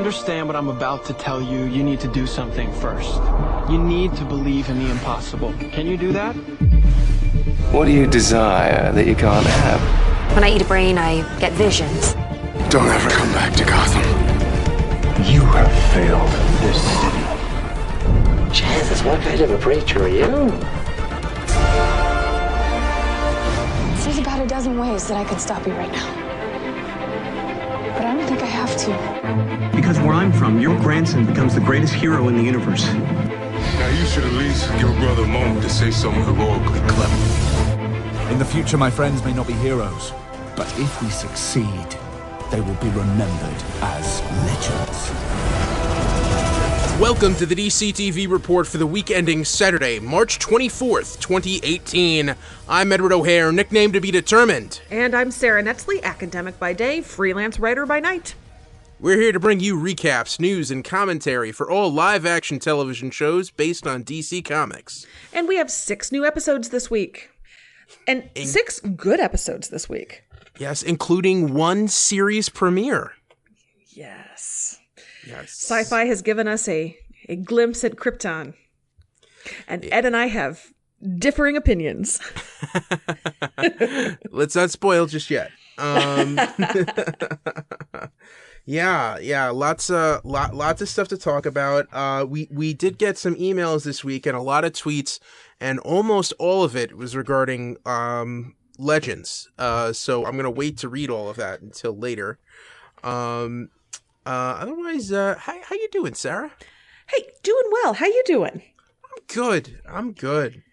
understand what I'm about to tell you, you need to do something first. You need to believe in the impossible. Can you do that? What do you desire that you can't have? When I eat a brain, I get visions. Don't ever come back to Gotham. You have failed this city. Jesus, what kind of a preacher are you? There's about a dozen ways that I could stop you right now. But I don't think I have to. Because where I'm from, your grandson becomes the greatest hero in the universe. Now you should at least give a brother a moment to say something heroically clever. In the future, my friends may not be heroes, but if we succeed, they will be remembered as legends. Welcome to the DC TV report for the week ending Saturday, March 24th, 2018. I'm Edward O'Hare, nickname to be determined. And I'm Sara, academic by day, freelance writer by night. We're here to bring you recaps, news, and commentary for all live-action television shows based on DC Comics. And we have 6 new episodes this week. And 6 good episodes this week. Yes, including one series premiere. Yes. Yes. Sci-fi has given us a glimpse at Krypton. And Ed and I have differing opinions. Let's not spoil just yet. Yeah, lots of stuff to talk about. We did get some emails this week and a lot of tweets, and almost all of it was regarding Legends. So I'm gonna wait to read all of that until later. Otherwise, how you doing, Sara? Hey, doing well. How you doing? I'm good.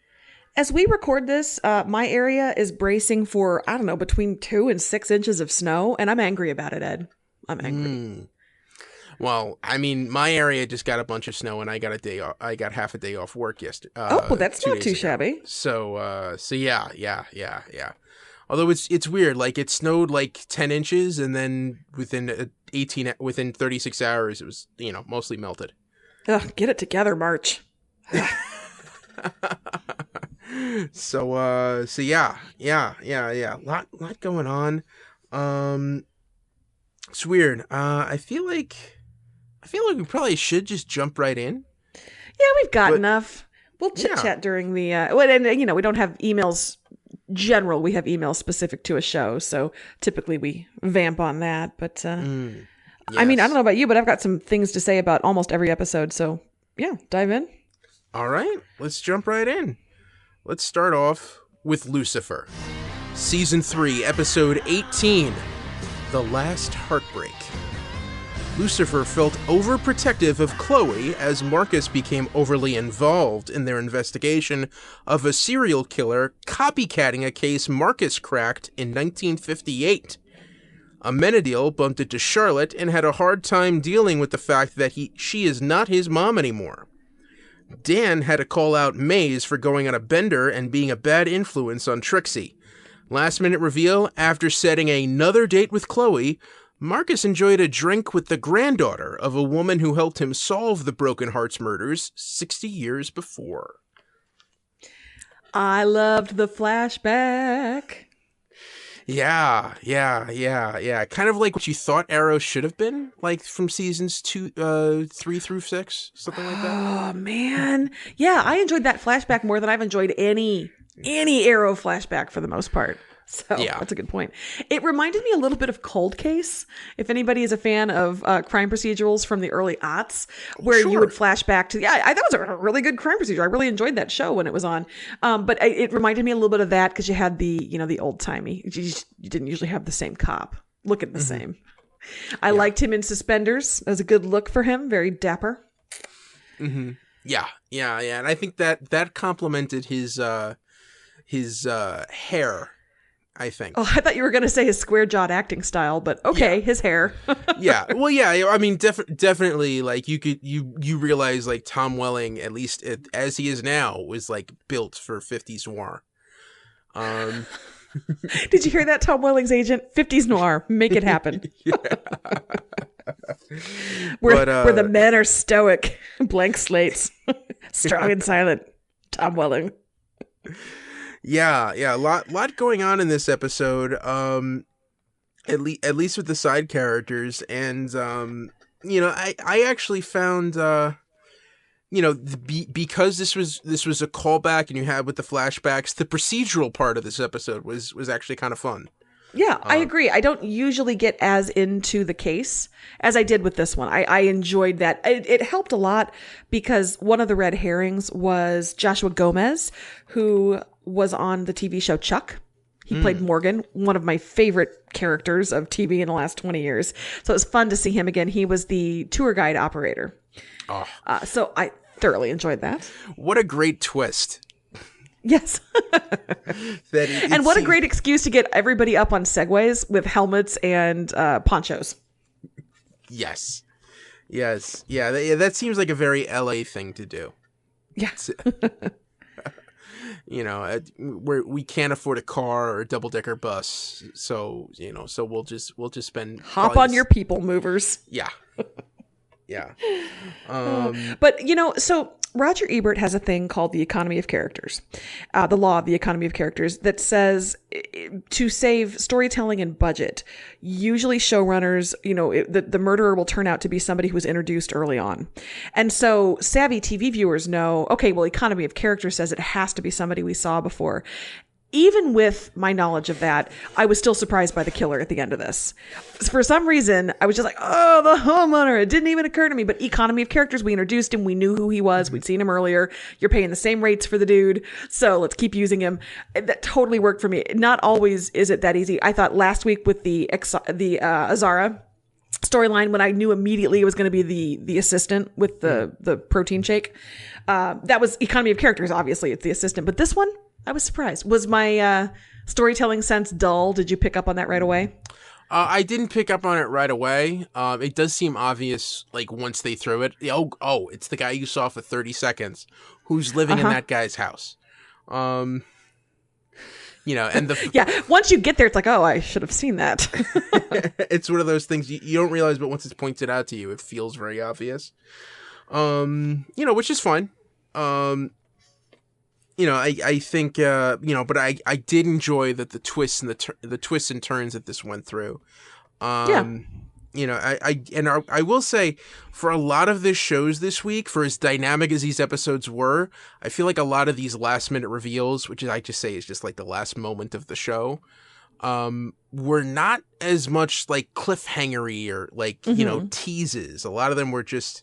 As we record this, my area is bracing for, I don't know, between 2 and 6 inches of snow, and I'm angry about it, Ed. I'm angry. Well, I mean, my area just got a bunch of snow, and I got a day off. I got half a day off work yesterday. Well, that's not too shabby. So yeah. Although it's weird, like it snowed like 10 inches, and then within 36 hours, it was mostly melted. Ugh, get it together, March. So yeah. Lot going on. It's weird. I feel like we probably should just jump right in. Yeah, we've got enough. We'll chit-chat during the and we don't have emails general. We have emails specific to a show, so typically we vamp on that, but Yes. I mean, I don't know about you, but I've got some things to say about almost every episode, so yeah, dive in. All right, let's jump right in. Let's start off with Lucifer. Season 3, Episode 18, The Last Heartbreak. Lucifer felt overprotective of Chloe as Marcus became overly involved in their investigation of a serial killer copycatting a case Marcus cracked in 1958. Amenadiel bumped into Charlotte and had a hard time dealing with the fact that she is not his mom anymore. Dan had to call out Maze for going on a bender and being a bad influence on Trixie. Last minute reveal, after setting another date with Chloe, Marcus enjoyed a drink with the granddaughter of a woman who helped him solve the Broken Hearts murders 60 years before. I loved the flashback. Yeah. Kind of like what you thought Arrow should have been, like from seasons 3 through 6, something like that. Oh man, yeah, I enjoyed that flashback more than I've enjoyed any Arrow flashback for the most part. So yeah, that's a good point. It reminded me a little bit of Cold Case, if anybody is a fan of crime procedurals from the early aughts, where you would flash back to, I thought it was a really good crime procedure. I really enjoyed that show when it was on. But it reminded me a little bit of that because you had the old timey. You didn't usually have the same cop looking the same. I liked him in suspenders. That was a good look for him. Very dapper. Mm-hmm. Yeah. And I think that complemented his hair. I think. Oh, I thought you were going to say his square-jawed acting style, but okay, his hair. Yeah. Well, yeah. I mean, definitely. Like you realize like Tom Welling, at least as he is now, was like built for 50s noir. Did you hear that, Tom Welling's agent? 50s noir, make it happen. where the men are stoic, blank slates, strong and silent. Tom Welling. Yeah, a lot going on in this episode. At least with the side characters, and I actually found, because this was a callback and you had with the flashbacks, the procedural part of this episode was actually kind of fun. Yeah, I agree. I don't usually get as into the case as I did with this one. I enjoyed that. It helped a lot because one of the red herrings was Joshua Gomez, who was on the TV show Chuck. He played Morgan, one of my favorite characters of TV in the last 20 years. So it was fun to see him again. He was the tour guide operator. Oh. So I thoroughly enjoyed that. What a great twist. Yes. And what a great excuse to get everybody up on segways with helmets and ponchos. Yes. Yeah, that seems like a very LA thing to do. Yes. Where we can't afford a car or a double-decker bus, so we'll just spend hop on your people movers. Yeah. Yeah. But so Roger Ebert has a thing called the economy of characters, the law of the economy of characters, that says to save storytelling and budget, usually showrunners, the murderer will turn out to be somebody who was introduced early on. And so savvy TV viewers know, okay, well, economy of characters says it has to be somebody we saw before. Even with my knowledge of that, I was still surprised by the killer at the end of this. For some reason, I was just like, oh, the homeowner. It didn't even occur to me. But economy of characters, we introduced him. We knew who he was. We'd seen him earlier. You're paying the same rates for the dude. So let's keep using him. That totally worked for me. Not always is it that easy. I thought last week with the Azara storyline, when I knew immediately it was going to be the assistant with the protein shake, that was economy of characters. Obviously, it's the assistant. But this one, I was surprised. Was my storytelling sense dull? Did you pick up on that right away? I didn't pick up on it right away. It does seem obvious, like, once they throw it. Oh, it's the guy you saw for 30 seconds who's living in that guy's house. And yeah, once you get there, it's like, oh, I should have seen that. It's one of those things you don't realize, but once it's pointed out to you, it feels very obvious. Which is fine. I think, but I did enjoy that the twists and the twists and turns that this went through. I will say, for a lot of the shows this week, for as dynamic as these episodes were, I feel like a lot of these last minute reveals, which I just say is just like the last moment of the show, were not as much like cliffhangery or like, teases. A lot of them were just,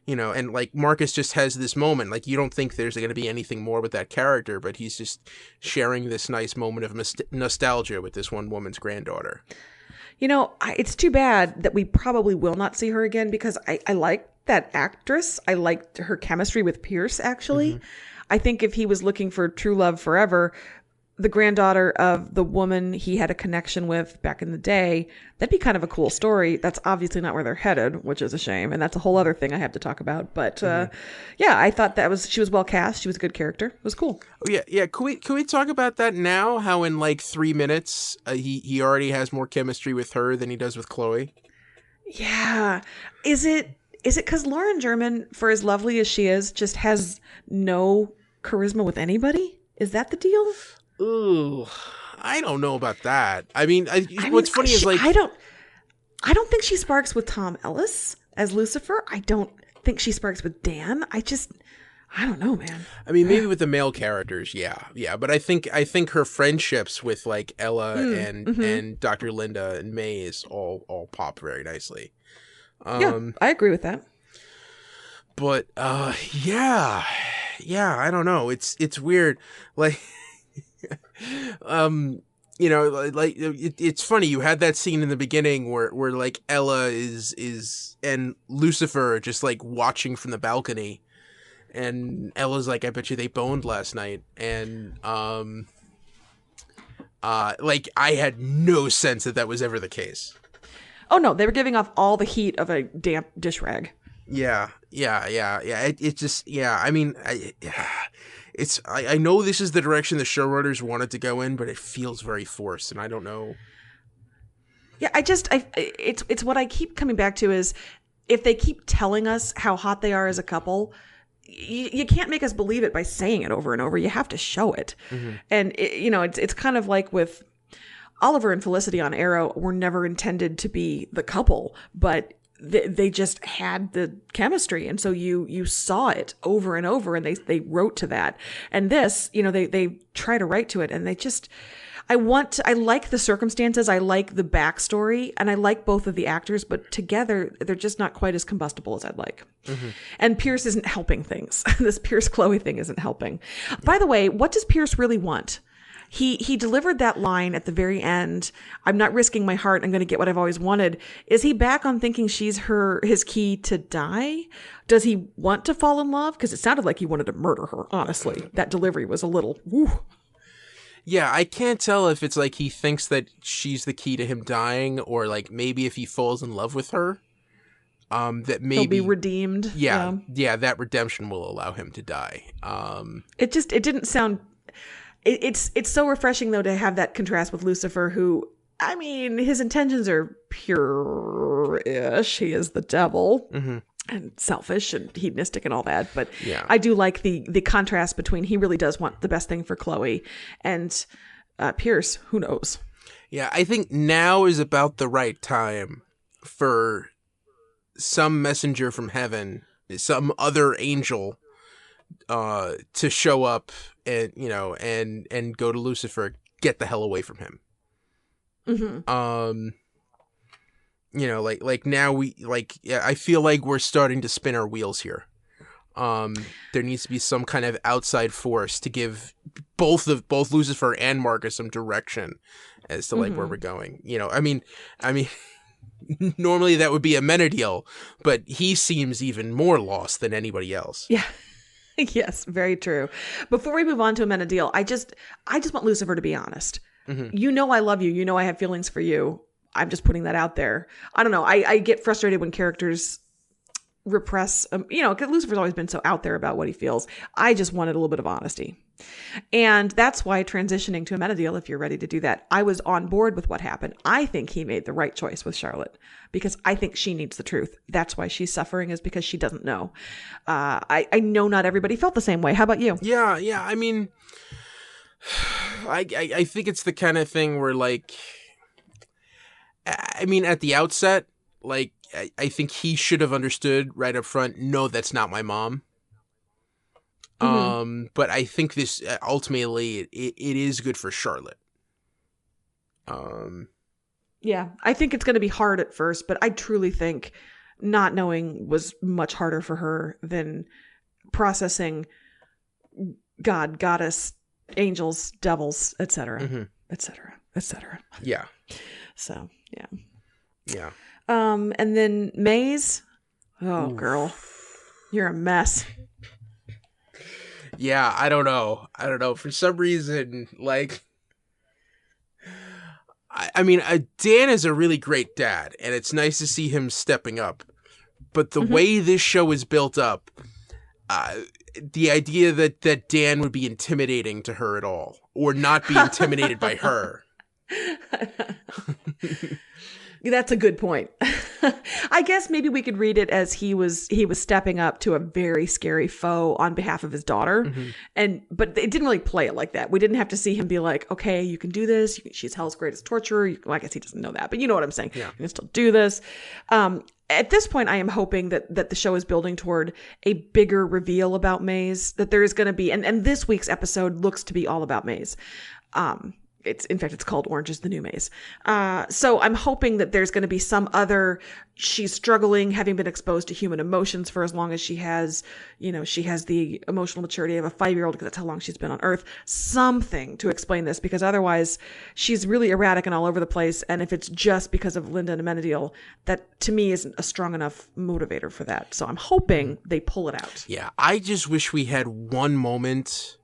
and like Marcus just has this moment, like you don't think there's going to be anything more with that character, but he's just sharing this nice moment of nostalgia with this one woman's granddaughter. It's too bad that we probably will not see her again, because I like that actress. I liked her chemistry with Pierce, actually. Mm-hmm. I think if he was looking for true love forever, the granddaughter of the woman he had a connection with back in the day, that'd be kind of a cool story. That's obviously not where they're headed, which is a shame. And that's a whole other thing I have to talk about. But I thought she was well cast. She was a good character. It was cool. Oh, yeah. Can we talk about that now? How in like 3 minutes, he already has more chemistry with her than he does with Chloe? Yeah. Is it because Lauren German, for as lovely as she is, just has no charisma with anybody? Is that the deal? Ooh, I don't know about that. What's funny is like I don't think she sparks with Tom Ellis as Lucifer. I don't think she sparks with Dan. I don't know, man. Maybe with the male characters, yeah. But I think her friendships with like Ella and Dr. Linda and Maze all pop very nicely. Yeah, I agree with that. But yeah, I don't know. It's weird, like. It's funny. You had that scene in the beginning where like Ella is and Lucifer are just like watching from the balcony, and Ella's like, I bet you they boned last night, and like I had no sense that was ever the case. Oh no, they were giving off all the heat of a damp dish rag. Yeah. It just, I know this is the direction the showrunners wanted to go in, but it feels very forced, and I don't know. Yeah, it's what I keep coming back to is if they keep telling us how hot they are as a couple, you can't make us believe it by saying it over and over. You have to show it. Mm-hmm. And it's kind of like with Oliver and Felicity on Arrow were never intended to be the couple, but they just had the chemistry, and so you saw it over and over, and they wrote to that. And this, they try to write to it, and they just, I like the circumstances, I like the backstory, and I like both of the actors, but together they're just not quite as combustible as I'd like. And Pierce isn't helping things. This Pierce Chloe thing isn't helping. By the way, what does Pierce really want? He delivered that line at the very end. I'm not risking my heart. I'm going to get what I've always wanted. Is he back on thinking she's his key to die? Does he want to fall in love? Because it sounded like he wanted to murder her, honestly. That delivery was a little, woo. Yeah, I can't tell if it's like he thinks that she's the key to him dying, or like maybe if he falls in love with her, that maybe he'll be redeemed. Yeah, that redemption will allow him to die. It didn't sound... It's so refreshing, though, to have that contrast with Lucifer, who, I mean, his intentions are pure-ish. He is the devil and selfish and hedonistic and all that. But yeah. I do like the contrast between he really does want the best thing for Chloe and Pierce, who knows? Yeah, I think now is about the right time for some messenger from heaven, some other angel, to show up and and go to Lucifer, get the hell away from him. Like now I feel like we're starting to spin our wheels here. There needs to be some kind of outside force to give both Lucifer and Marcus some direction as to like where we're going. I mean normally that would be Amenadiel, but he seems even more lost than anybody else. Yeah. Yes, very true. Before we move on to Amenadiel, I just want Lucifer to be honest. I love you. I have feelings for you. I'm just putting that out there. I don't know. I get frustrated when characters repress, because Lucifer's always been so out there about what he feels. I just wanted a little bit of honesty. And that's why transitioning to Amenadiel, if you're ready to do that, I was on board with what happened. I think he made the right choice with Charlotte because I think she needs the truth. That's why she's suffering, is because she doesn't know. I know not everybody felt the same way. How about you? Yeah. I mean, I think it's the kind of thing where, like, I mean, at the outset, like, I think he should have understood right up front, no, that's not my mom. But I think this ultimately it is good for Charlotte. Yeah, I think it's going to be hard at first, but I truly think not knowing was much harder for her than processing God, goddess, angels, devils, etc., etc., etc. Yeah. So, yeah. Yeah. And then Maze. Oh, girl, you're a mess. Yeah, I don't know. For some reason, like, I mean, Dan is a really great dad, and it's nice to see him stepping up. But the way this show is built up, the idea that Dan would be intimidating to her at all, or not be intimidated by her. That's a good point. I guess maybe we could read it as he was stepping up to a very scary foe on behalf of his daughter. But it didn't really play it like that. We didn't have to see him be like, okay, you can do this. She's hell's greatest torturer. Well, I guess he doesn't know that, but you know what I'm saying. Yeah. You can still do this. At this point, I am hoping that the show is building toward a bigger reveal about Maze, that there is going to be, and this week's episode looks to be all about Maze. It's called Orange is the New Maze. So I'm hoping that there's going to be some other, she's struggling, having been exposed to human emotions for as long as she has, she has the emotional maturity of a 5-year-old, because that's how long she's been on Earth. Something to explain this, because otherwise she's really erratic and all over the place. And if it's just because of Linda and Amenadiel, that to me isn't a strong enough motivator for that. So I'm hoping they pull it out. Yeah, I just wish we had one moment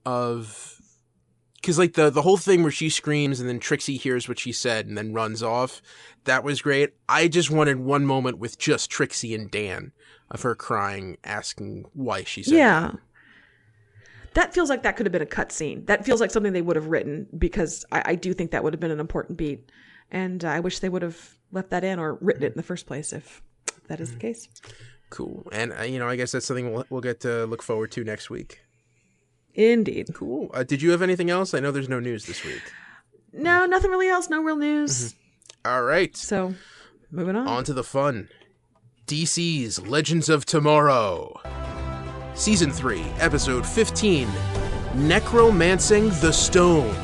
of... Because, like, the whole thing where she screams and then Trixie hears what she said and then runs off, that was great. I just wanted one moment with just Trixie and Dan of her crying, asking why she said that. That feels like that could have been a cut scene. That feels like something they would have written, because I do think that would have been an important beat. And I wish they would have left that in or written it in the first place, if that is the case. Cool. And, I guess that's something we'll get to look forward to next week. Indeed. Cool. Did you have anything else? I know there's no news this week. No, nothing really else. No real news. All right. So moving on. On to the fun. DC's Legends of Tomorrow. Season 3, Episode 15, Necromancing the Stone.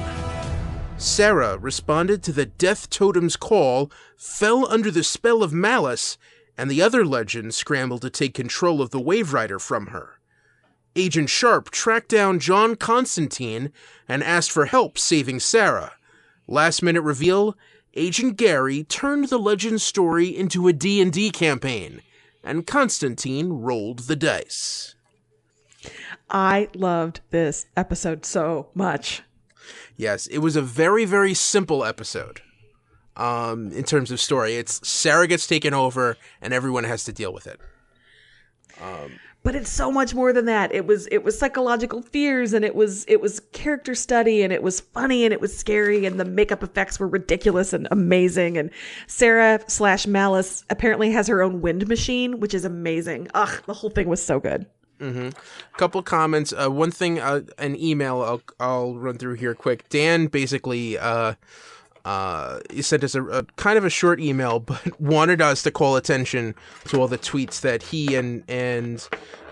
Sara responded to the Death Totem's call, fell under the spell of malice, and the other legends scrambled to take control of the Wave Rider from her. Agent Sharp tracked down John Constantine and asked for help saving Sara. Last-minute reveal, Agent Gary turned the Legends story into a D&D campaign, and Constantine rolled the dice. I loved this episode so much. Yes, it was a very, very simple episode in terms of story. It's Sara gets taken over, and everyone has to deal with it. But it's so much more than that. It was psychological fears, and it was character study, and it was funny, and it was scary, and the makeup effects were ridiculous and amazing. And Sara/Malice apparently has her own wind machine, which is amazing. Ugh, the whole thing was so good. Mm-hmm. Couple comments. One thing, an email I'll run through here quick. Dan basically he sent us a kind of a short email, but wanted us to call attention to all the tweets that he and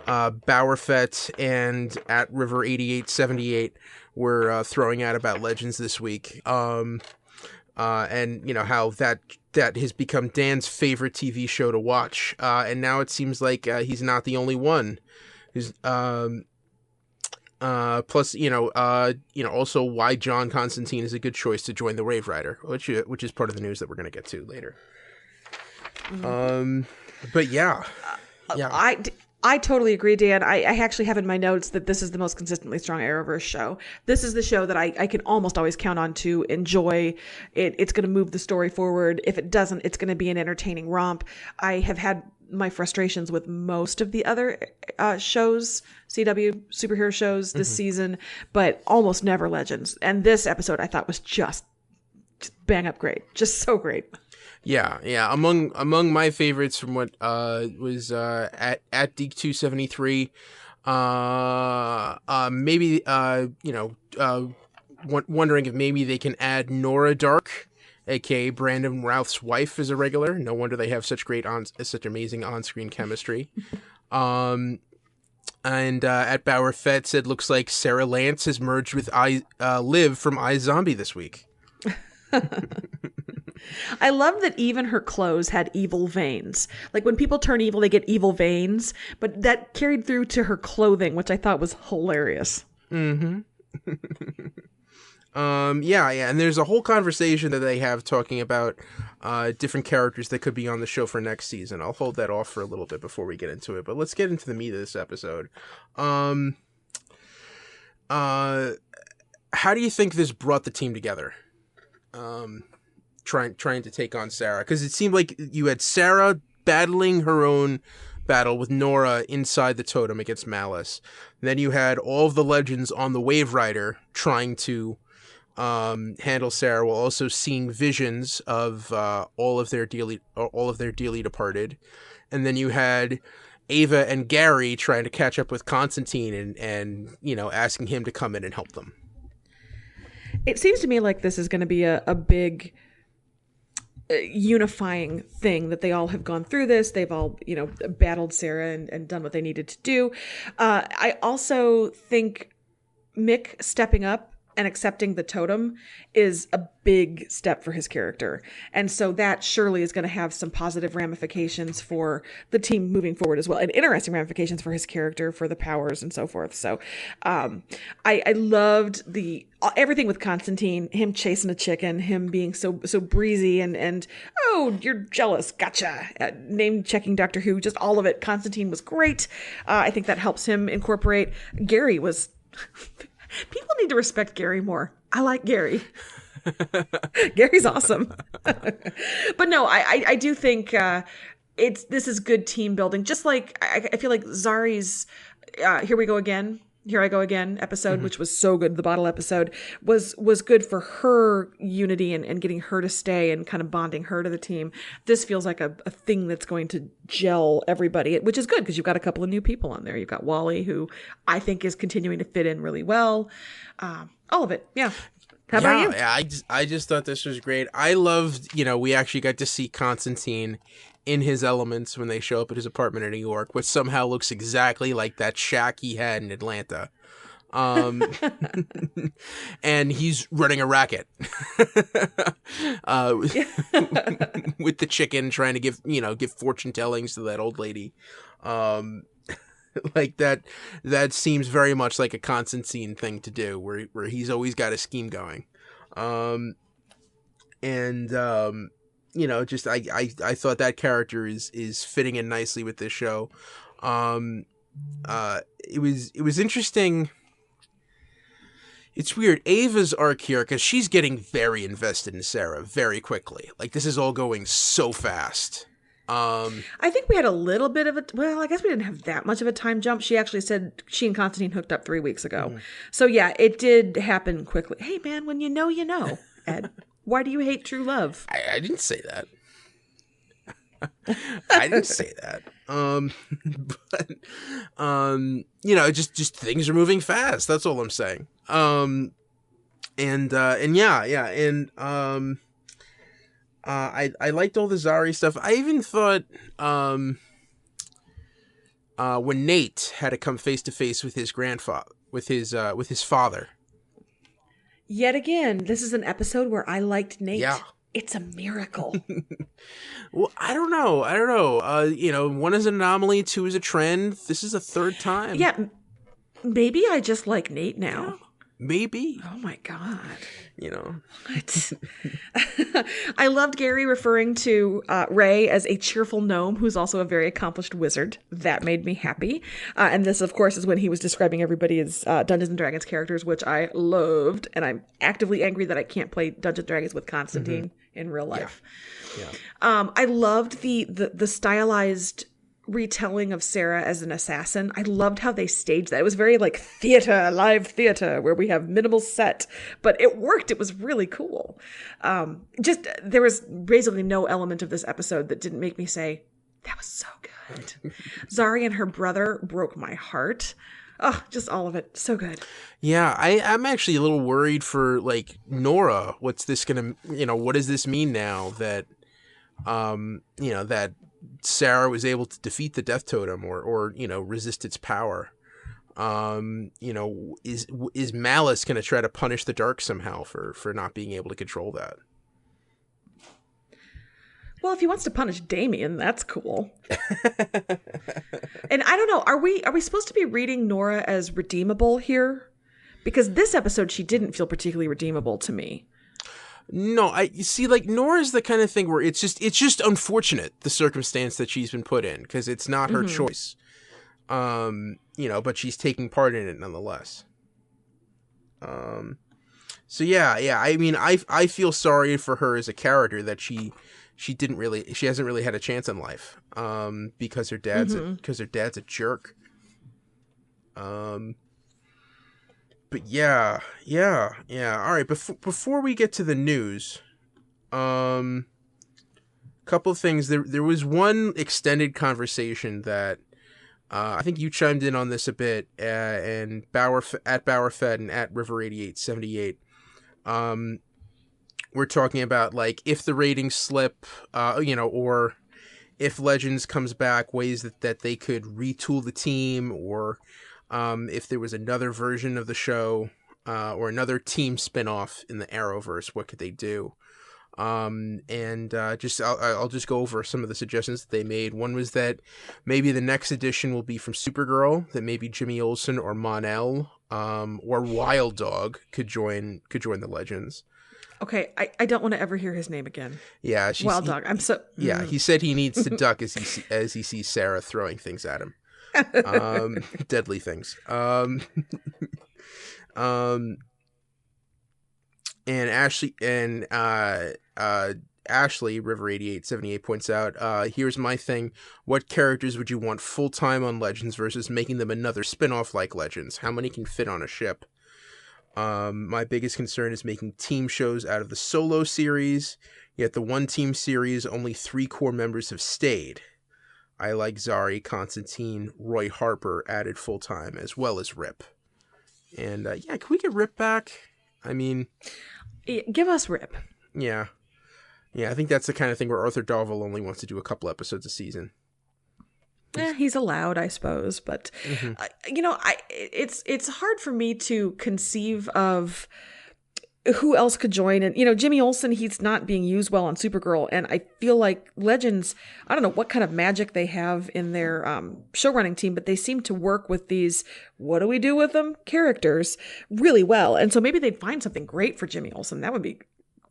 Bowerfett and at River 8878 were throwing out about Legends this week. And you know how that has become Dan's favorite TV show to watch. And now it seems like he's not the only one. Who's plus, also why John Constantine is a good choice to join the Wave Rider, which is part of the news that we're going to get to later. But yeah. I totally agree, Dan. I actually have in my notes that this is the most consistently strong Arrowverse show. This is the show that I can almost always count on to enjoy. It's going to move the story forward. If it doesn't, it's going to be an entertaining romp. I have had my frustrations with most of the other shows, CW superhero shows this season, but almost never Legends. And this episode I thought was just bang up great. Just so great. Yeah. Among my favorites from what was at Deke273, maybe wondering if maybe they can add Nora Dark, aka Brandon Routh's wife, as a regular. No wonder they have such amazing on-screen chemistry. And at Bowerfett said, looks like Sarah Lance has merged with Liv from iZombie this week. I love that even her clothes had evil veins. Like when people turn evil, they get evil veins, but that carried through to her clothing, which I thought was hilarious. Mm-hmm. Yeah, and there's a whole conversation that they have talking about different characters that could be on the show for next season. I'll hold that off for a little bit before we get into it, but let's get into the meat of this episode. How do you think this brought the team together? Trying to take on Sara, because it seemed like you had Sara battling her own battle with Nora inside the totem against Malice. And then you had all of the Legends on the Wave Rider trying to handle Sara, while also seeing visions of all of their dearly departed. And then you had Ava and Gary trying to catch up with Constantine and asking him to come in and help them. It seems to me like this is going to be a big unifying thing, that they all have gone through this. They've all, battled Sara and done what they needed to do. I also think Mick stepping up and accepting the totem is a big step for his character. And so that surely is going to have some positive ramifications for the team moving forward as well, and interesting ramifications for his character, for the powers and so forth. So I loved everything with Constantine, him chasing a chicken, him being so breezy and oh, you're jealous, gotcha, name checking Doctor Who, just all of it. Constantine was great. I think that helps him incorporate. Gary was people need to respect Gary more. I like Gary. Gary's awesome. But no, I do think this is good team building. Just like I feel like Zari's Here I Go Again episode, which was so good. The bottle episode was good for her unity and getting her to stay and kind of bonding her to the team. This feels like a thing that's going to gel everybody, which is good because you've got a couple of new people on there. You've got Wally, who I think is continuing to fit in really well. All of it. Yeah. How about you? Yeah, I just thought this was great. I loved, we actually got to see Constantine in his elements when they show up at his apartment in New York, which somehow looks exactly like that shack he had in Atlanta. And he's running a racket with the chicken, trying to give fortune tellings to that old lady. Like that seems very much like a Constantine thing to do, where he's always got a scheme going. Just I thought that character is fitting in nicely with this show. It was interesting. It's weird. Ava's arc here, because she's getting very invested in Sara very quickly. Like, this is all going so fast. I think we had a little bit of I guess we didn't have that much of a time jump. She actually said she and Constantine hooked up 3 weeks ago. Mm-hmm. So yeah, it did happen quickly. Hey man, when you know, Ed. Why do you hate true love? I didn't say that. I didn't say that. But just things are moving fast. That's all I'm saying. I liked all the Zari stuff. I even thought when Nate had to come face to face with his grandfather, with his father. Yet again, this is an episode where I liked Nate. Yeah. It's a miracle. Well, I don't know. One is an anomaly, 2 is a trend. This is a third time. Yeah. Maybe I just like Nate now. Yeah, maybe. Oh my God. What? I loved Gary referring to Ray as a cheerful gnome who's also a very accomplished wizard. That made me happy. And this, of course, is when he was describing everybody as Dungeons & Dragons characters, which I loved. And I'm actively angry that I can't play Dungeons & Dragons with Constantine in real life. Yeah. I loved the stylized retelling of Sara as an assassin. I loved how they staged that. It was very like live theater, where we have minimal set, but it worked. It was really cool. There was basically no element of this episode that didn't make me say, that was so good. Zari and her brother broke my heart. Oh, just all of it. So good. Yeah, I'm actually a little worried for like Nora. What's this gonna, what does this mean now that, that Sara was able to defeat the Death Totem or resist its power? Is Malice going to try to punish the Dark somehow for not being able to control that? Well, if he wants to punish Damien, that's cool. And I don't know, are we supposed to be reading Nora as redeemable here? Because this episode, she didn't feel particularly redeemable to me. No, you see, like, Nora's the kind of thing where it's just unfortunate, the circumstance that she's been put in, because it's not her choice. But she's taking part in it nonetheless. So yeah, I mean, I feel sorry for her as a character that she hasn't really had a chance in life, because her dad's a jerk. But yeah. All right. Before we get to the news, couple of things. There was one extended conversation that I think you chimed in on this a bit, and at BauerFed and at River8878. We're talking about like if the ratings slip, or if Legends comes back, ways that they could retool the team, or if there was another version of the show, or another team spinoff in the Arrowverse, what could they do? I'll just go over some of the suggestions that they made. One was that maybe the next edition will be from Supergirl, that maybe Jimmy Olsen or Mon-El, or Wild Dog could join the Legends. Okay, I don't want to ever hear his name again. Yeah, Wild Dog. I'm so. Yeah, he said he needs to duck as he sees Sara throwing things at him. Deadly things. And Ashley River8878 points out, here's my thing. What characters would you want full-time on Legends versus making them another spin-off like Legends? How many can fit on a ship? My biggest concern is making team shows out of the solo series, yet the one-team series, only 3 core members have stayed. I like Zari, Constantine, Roy Harper added full-time, as well as Rip. And, can we get Rip back? I mean... Give us Rip. Yeah. Yeah, I think that's the kind of thing where Arthur Darvill only wants to do a couple episodes a season. He's allowed, I suppose, but it's hard for me to conceive of who else could join. And Jimmy Olsen, he's not being used well on Supergirl, and I feel like Legends, I don't know what kind of magic they have in their show running team, but they seem to work with these what do we do with them characters really well. And so maybe they'd find something great for Jimmy Olsen. That would be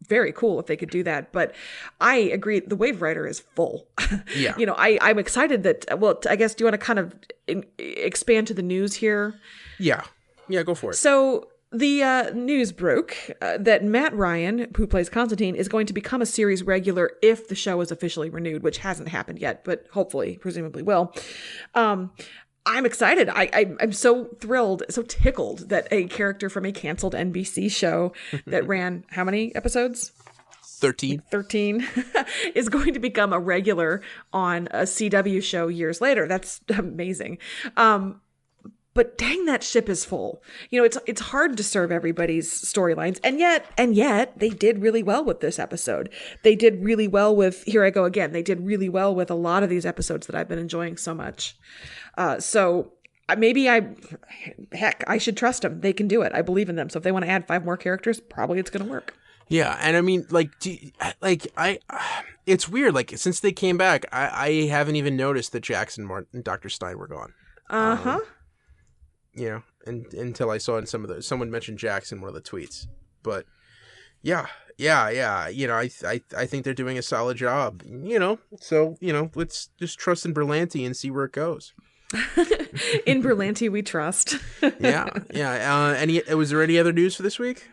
very cool if they could do that. But I agree, the Wave Rider is full. Yeah. I'm excited that, well, I guess, do you want to kind of expand to the news here? Yeah, go for it. So the news broke that Matt Ryan, who plays Constantine, is going to become a series regular if the show is officially renewed, which hasn't happened yet, but hopefully, presumably will. I'm excited. I'm so thrilled, so tickled that a character from a canceled NBC show that ran how many episodes? 13 is going to become a regular on a CW show years later. That's amazing. But dang, that ship is full. It's hard to serve everybody's storylines. And yet they did really well with this episode. They did really well with, here I go again, they did really well with a lot of these episodes that I've been enjoying so much. So maybe I should trust them. They can do it. I believe in them. So if they want to add 5 more characters, probably it's going to work. Yeah. And I mean, it's weird. Like, since they came back, I haven't even noticed that Jackson Martin and Dr. Stein were gone. Until I saw in someone mentioned Jax in one of the tweets. But yeah. I think they're doing a solid job. So let's just trust in Berlanti and see where it goes. In Berlanti, we trust. Yeah. Was there any other news for this week?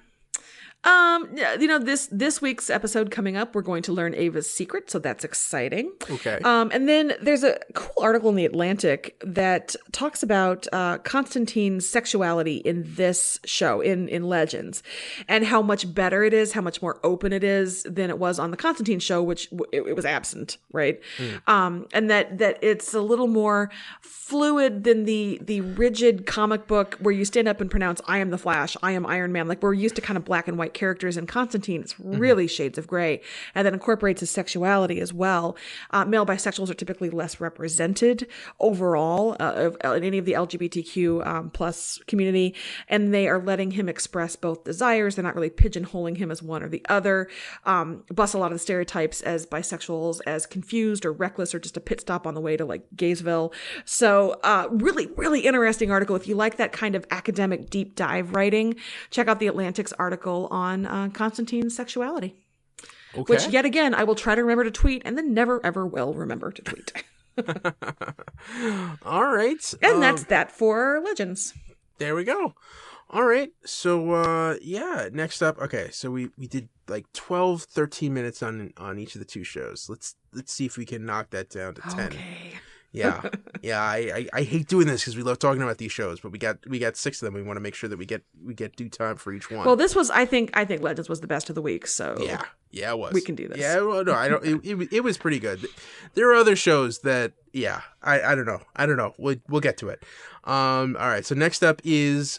This week's episode coming up, we're going to learn Ava's secret, so that's exciting. Okay. And then there's a cool article in The Atlantic that talks about Constantine's sexuality in this show, in Legends, and how much better it is, how much more open it is than it was on the Constantine show, which it was absent, right? And that it's a little more fluid than the rigid comic book where you stand up and pronounce, I am the Flash, I am Iron Man. Like, we're used to kind of black and white characters in Constantine. It's really shades of gray, and that incorporates his sexuality as well. Male bisexuals are typically less represented overall in any of the LGBTQ plus community, and they are letting him express both desires. They're not really pigeonholing him as one or the other. Bust a lot of the stereotypes as bisexuals as confused or reckless or just a pit stop on the way to like Gaysville. So really, really interesting article. If you like that kind of academic deep dive writing, check out the Atlantic's article on Constantine's sexuality. Okay. Which, yet again, I will try to remember to tweet and then never, ever will remember to tweet. All right. And that's that for Legends. There we go. All right. So, next up. Okay, so we did like 12, 13 minutes on each of the 2 shows. Let's see if we can knock that down to 10. Okay. Yeah. I hate doing this because we love talking about these shows, but we got 6 of them. We want to make sure that we get due time for each one. Well, this was I think Legends was the best of the week. So yeah, it was. We can do this. Yeah, well, no, I don't. It was pretty good. There are other shows that I don't know. We'll get to it. All right. So next up is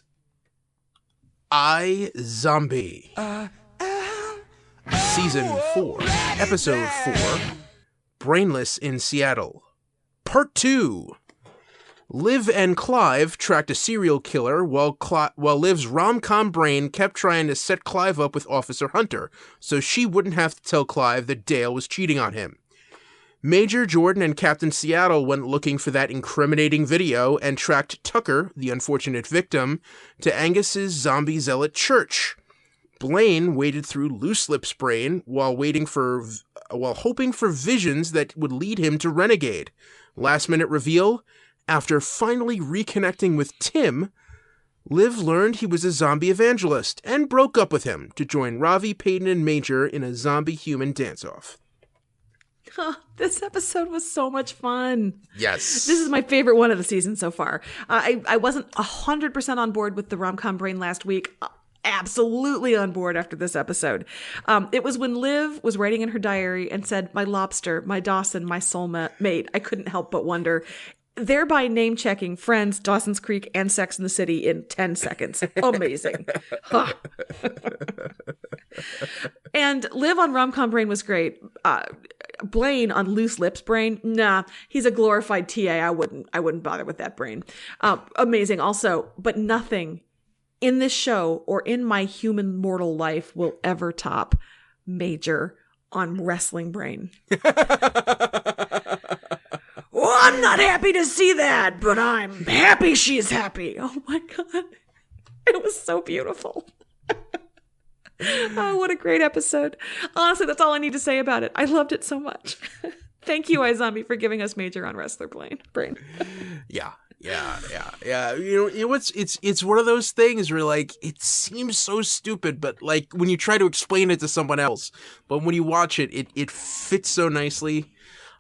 iZombie. Season 4, Episode 4, Brainless in Seattle. Part 2. Liv and Clive tracked a serial killer while Liv's rom-com brain kept trying to set Clive up with Officer Hunter, so she wouldn't have to tell Clive that Dale was cheating on him. Major Jordan and Captain Seattle went looking for that incriminating video and tracked Tucker, the unfortunate victim, to Angus's zombie zealot church. Blaine waded through Loose Lip's brain while hoping for visions that would lead him to Renegade. Last minute reveal, after finally reconnecting with Tim, Liv learned he was a zombie evangelist and broke up with him to join Ravi, Peyton, and Major in a zombie-human dance-off. Oh, this episode was so much fun. Yes. This is my favorite one of the season so far. I wasn't 100% on board with the rom-com brain last week. Absolutely on board after this episode. It was when Liv was writing in her diary and said, my lobster, my Dawson, my soulmate. I couldn't help but wonder, thereby name-checking Friends, Dawson's Creek, and Sex and the City in 10 seconds. Amazing. And Liv on Rom-Com Brain was great. Blaine on Loose Lips Brain, nah, he's a glorified TA. I wouldn't bother with that brain. Amazing also, but nothing in this show or in my human mortal life will ever top Major on Wrestling Brain. Well, I'm not happy to see that, but I'm happy she's happy. Oh my God. It was so beautiful. Oh, what a great episode. Honestly, that's all I need to say about it. I loved it so much. Thank you, iZombie, for giving us Major on Wrestler Brain. Yeah. You know what's it's one of those things where like it seems so stupid, but like when you try to explain it to someone else, but when you watch it, it fits so nicely.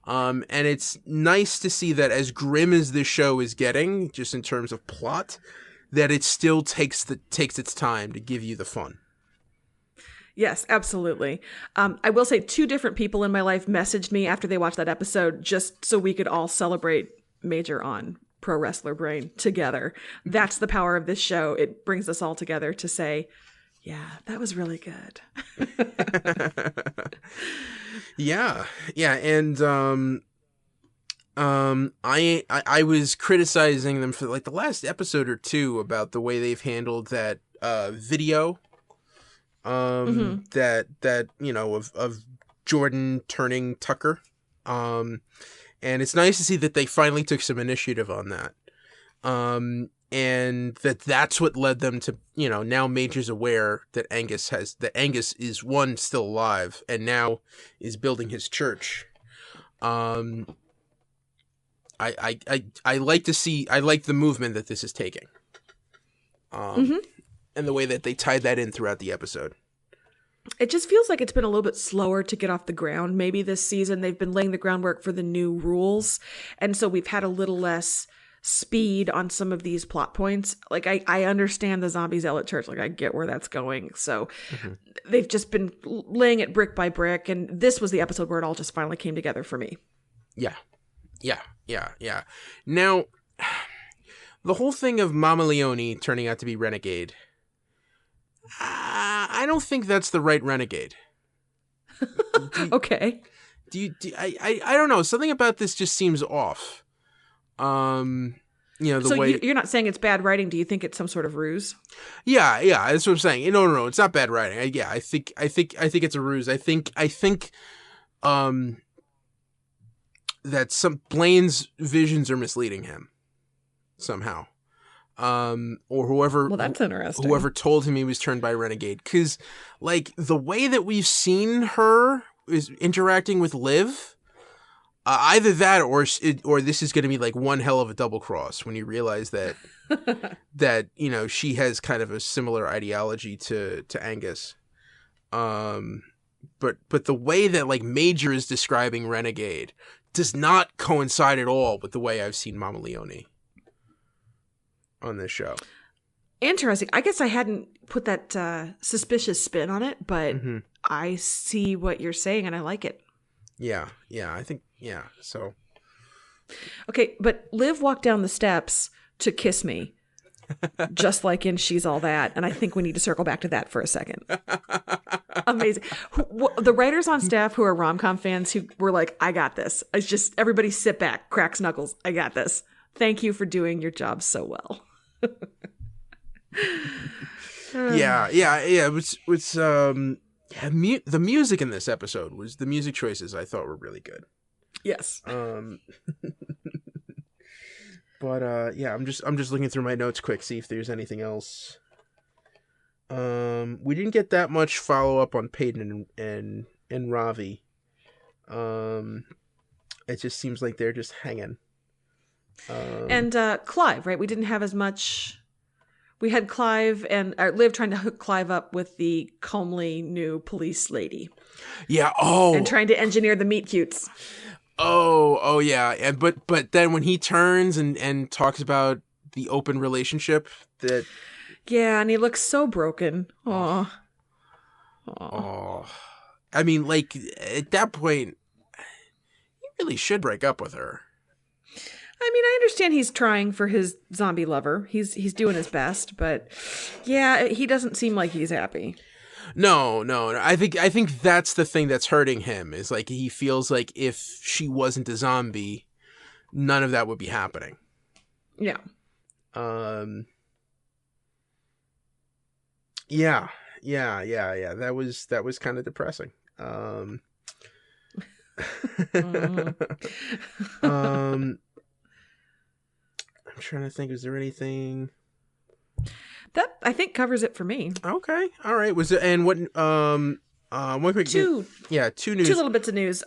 And it's nice to see that as grim as this show is getting, just in terms of plot, that it still takes its time to give you the fun. Yes, absolutely. I will say 2 different people in my life messaged me after they watched that episode just so we could all celebrate Major on Pro Wrestler Brain together. That's the power of this show. It brings us all together to say, yeah, that was really good. Yeah, and I was criticizing them for like the last episode or 2 about the way they've handled that video that you know of Jordan turning Tucker, and it's nice to see that they finally took some initiative on that, and that's what led them to, you know, now Major's aware that Angus is one still alive and now is building his church. I like the movement that this is taking, and the way that they tied that in throughout the episode. It just feels like it's been a little bit slower to get off the ground. Maybe this season they've been laying the groundwork for the new rules, and so we've had a little less speed on some of these plot points. Like I understand the zombie zealot church, like I get where that's going. So they've just been laying it brick by brick, and this was the episode where it all just finally came together for me. Yeah. Now, the whole thing of Mama Leone turning out to be Renegade, I don't think that's the right Renegade. Okay. I don't know. Something about this just seems off. You know, the way you're not saying it's bad writing. Do you think it's some sort of ruse? Yeah, that's what I'm saying. No, it's not bad writing. I think it's a ruse. I think that some Blaine's visions are misleading him somehow. Or whoever. Well, that's interesting. Whoever told him he was turned by Renegade, because like the way that we've seen her is interacting with Liv. Either that or this is going to be like one hell of a double cross when you realize that that, you know, she has kind of a similar ideology to Angus. But the way that like Major is describing Renegade does not coincide at all with the way I've seen Mama Leone on this show. Interesting. I guess I hadn't put that suspicious spin on it, but I see what you're saying and I like it. Yeah, I think, so. Okay, but Liv walked down the steps to kiss me, just like in She's All That, and I think we need to circle back to that for a second. Amazing. The writers on staff who are rom-com fans who were like, I got this. It's just, everybody sit back, cracks knuckles, I got this. Thank you for doing your job so well. Yeah. The music in this episode the music choices I thought were really good. Yes. But I'm just looking through my notes quick, see if there's anything else. We didn't get that much follow up on Peyton and Ravi. It just seems like they're just hanging. And Clive, right? We didn't have as much. We had Clive and Liv trying to hook Clive up with the comely new police lady. Yeah. Oh. And trying to engineer the meet cutes. Oh yeah. And but then when he turns and talks about the open relationship that. Yeah, and he looks so broken. Oh. I mean, like at that point, you really should break up with her. I mean, I understand he's trying for his zombie lover. He's doing his best, but yeah, he doesn't seem like he's happy. No. I think that's the thing that's hurting him, is like he feels like if she wasn't a zombie, none of that would be happening. Yeah. Yeah. That was kind of depressing. I'm trying to think, is there anything that I think covers it for me? Okay. All right. Was it, and what quick, two news. Two little bits of news.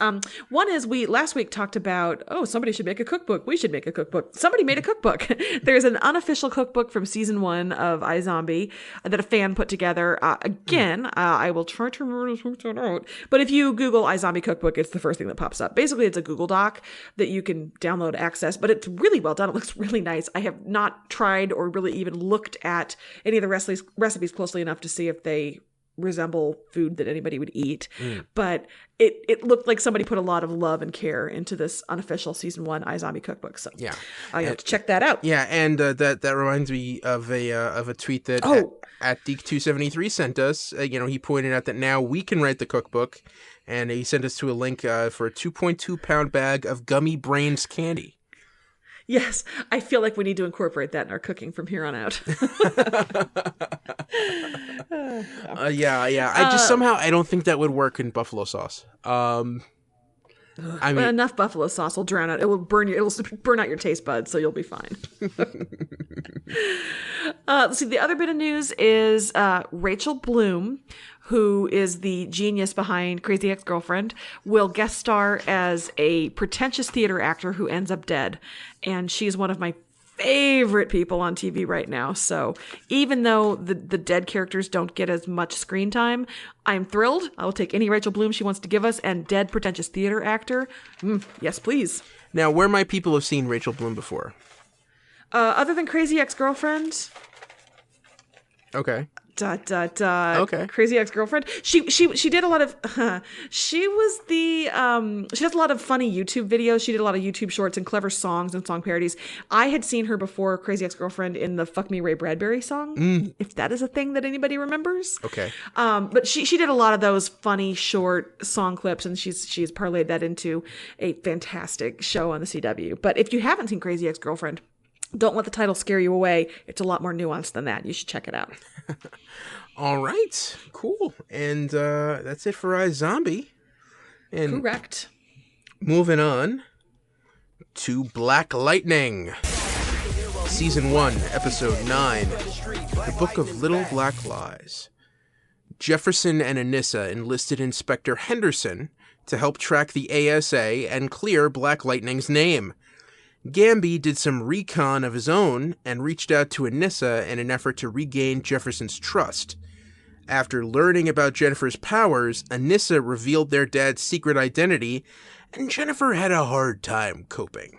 One is we last week talked about, somebody should make a cookbook. We should make a cookbook. Somebody made a cookbook. There's an unofficial cookbook from season 1 of iZombie that a fan put together. I will try to remember that out. But if you Google iZombie cookbook, it's the first thing that pops up. Basically, it's a Google Doc that you can download, access, but it's really well done. It looks really nice. I have not tried or really even looked at any of the recipes closely enough to see if they resemble food that anybody would eat, but it looked like somebody put a lot of love and care into this unofficial season 1 iZombie cookbook. So yeah, I have to check that out. Yeah, and that reminds me of a tweet that at Deke273 sent us. He pointed out that now we can write the cookbook, and he sent us to a link for a 2.2 pound bag of Gummy Brains candy. Yes, I feel like we need to incorporate that in our cooking from here on out. Yeah. I just somehow I don't think that would work in buffalo sauce. I mean, enough buffalo sauce will drown out. It will burn you. It'll burn out your taste buds, so you'll be fine. Let's see. The other bit of news is Rachel Bloom, who is the genius behind Crazy Ex-Girlfriend, will guest star as a pretentious theater actor who ends up dead. And she's one of my favorite people on TV right now. So even though the dead characters don't get as much screen time, I'm thrilled. I will take any Rachel Bloom she wants to give us. And dead pretentious theater actor, yes, please. Now, where might people have seen Rachel Bloom before? Other than Crazy Ex-Girlfriend. Okay. Okay. Crazy Ex-Girlfriend. She did a lot of she was the she does a lot of funny YouTube videos. She did a lot of YouTube shorts and clever songs and song parodies. I had seen her before Crazy Ex-Girlfriend in the Fuck Me Ray Bradbury song, if that is a thing that anybody remembers. Okay. But she did a lot of those funny short song clips, and she's parlayed that into a fantastic show on the CW. But if you haven't seen Crazy Ex-Girlfriend, don't let the title scare you away. It's a lot more nuanced than that. You should check it out. All right. Cool. And that's it for iZombie. And correct. Moving on to Black Lightning. Season 1, Episode 9. The Book of Little Black Lies. Jefferson and Anissa enlisted Inspector Henderson to help track the ASA and clear Black Lightning's name. Gamby did some recon of his own and reached out to Anissa in an effort to regain Jefferson's trust. After learning about Jennifer's powers, Anissa revealed their dad's secret identity, and Jennifer had a hard time coping.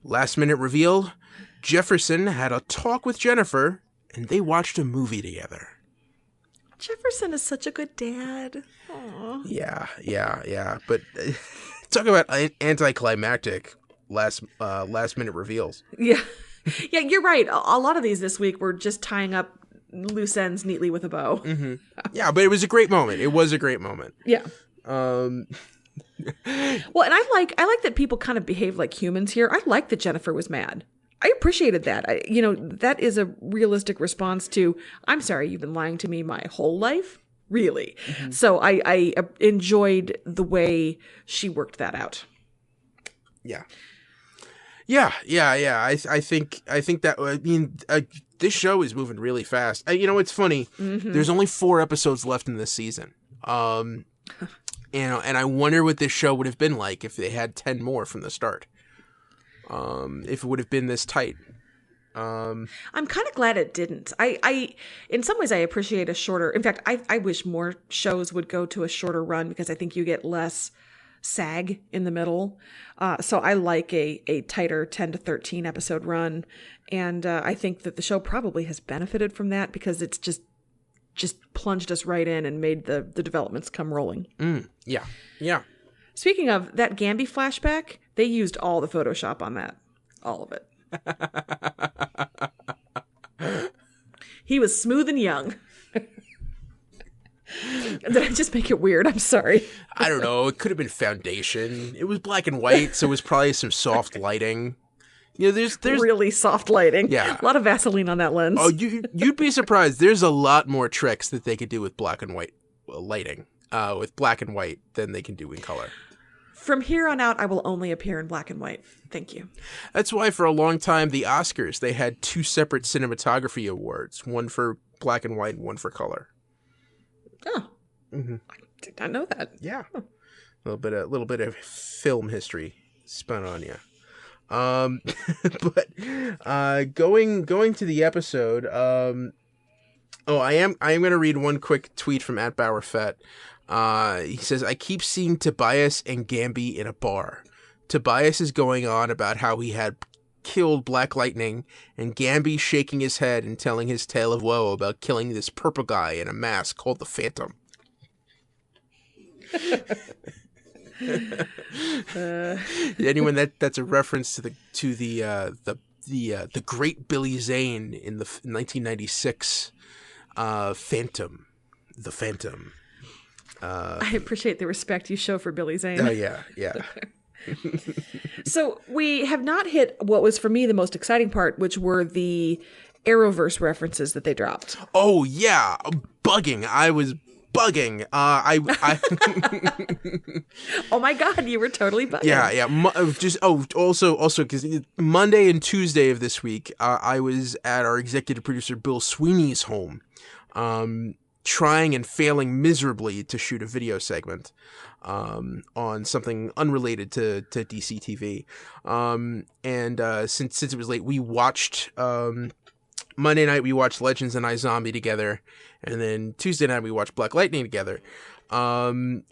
Last minute reveal, Jefferson had a talk with Jennifer, and they watched a movie together. Jefferson is such a good dad. Aww. Yeah. But talk about anticlimactic last minute reveals. Yeah, you're right. A lot of these this week were just tying up loose ends neatly with a bow. Mm-hmm. Yeah, but it was a great moment. Yeah. Well, and I like that people kind of behave like humans here. I like that Jennifer was mad. I appreciated that. That is a realistic response to, I'm sorry, you've been lying to me my whole life? Really? Mm-hmm. So I enjoyed the way she worked that out. Yeah. I think that, this show is moving really fast. It's funny. Mm-hmm. There's only 4 episodes left in this season. And I wonder what this show would have been like if they had 10 more from the start. If it would have been this tight. I'm kind of glad it didn't. I in some ways I appreciate a shorter. In fact, I wish more shows would go to a shorter run, because I think you get less sag in the middle. So I like a tighter 10 to 13 episode run. And I think that the show probably has benefited from that, because it's just plunged us right in and made the developments come rolling. Yeah. Speaking of that Gamby flashback, they used all the Photoshop on that. All of it. He was smooth and young. Did I just make it weird? I'm sorry. I don't know. It could have been foundation. It was black and white, so it was probably some soft lighting. You know, there's really soft lighting. Yeah. A lot of Vaseline on that lens. Oh, you'd be surprised. There's a lot more tricks that they could do with black and white lighting, with black and white than they can do in color. From here on out, I will only appear in black and white. Thank you. That's why for a long time, the Oscars, they had 2 separate cinematography awards, one for black and white and one for color. Oh, I did not know that. Yeah, a little bit of film history spun on you. But going to the episode. I am going to read one quick tweet from @BauerFett. He says, "I keep seeing Tobias and Gamby in a bar. Tobias is going on about how he had killed Black Lightning, and Gamby shaking his head and telling his tale of woe about killing this purple guy in a mask called the Phantom." Anyone that's a reference to the great Billy Zane in the 1996 Phantom, the Phantom. I appreciate the respect you show for Billy Zane. Oh yeah. So we have not hit what was for me the most exciting part, which were the Arrowverse references that they dropped. Oh yeah, bugging. I was bugging. I Oh my God, you were totally bugging. Yeah. Also, because Monday and Tuesday of this week, I was at our executive producer Bill Sweeney's home, trying and failing miserably to shoot a video segment on something unrelated to DC TV. And since it was late, we watched Monday night we watched Legends and iZombie together, and then Tuesday night we watched Black Lightning together. And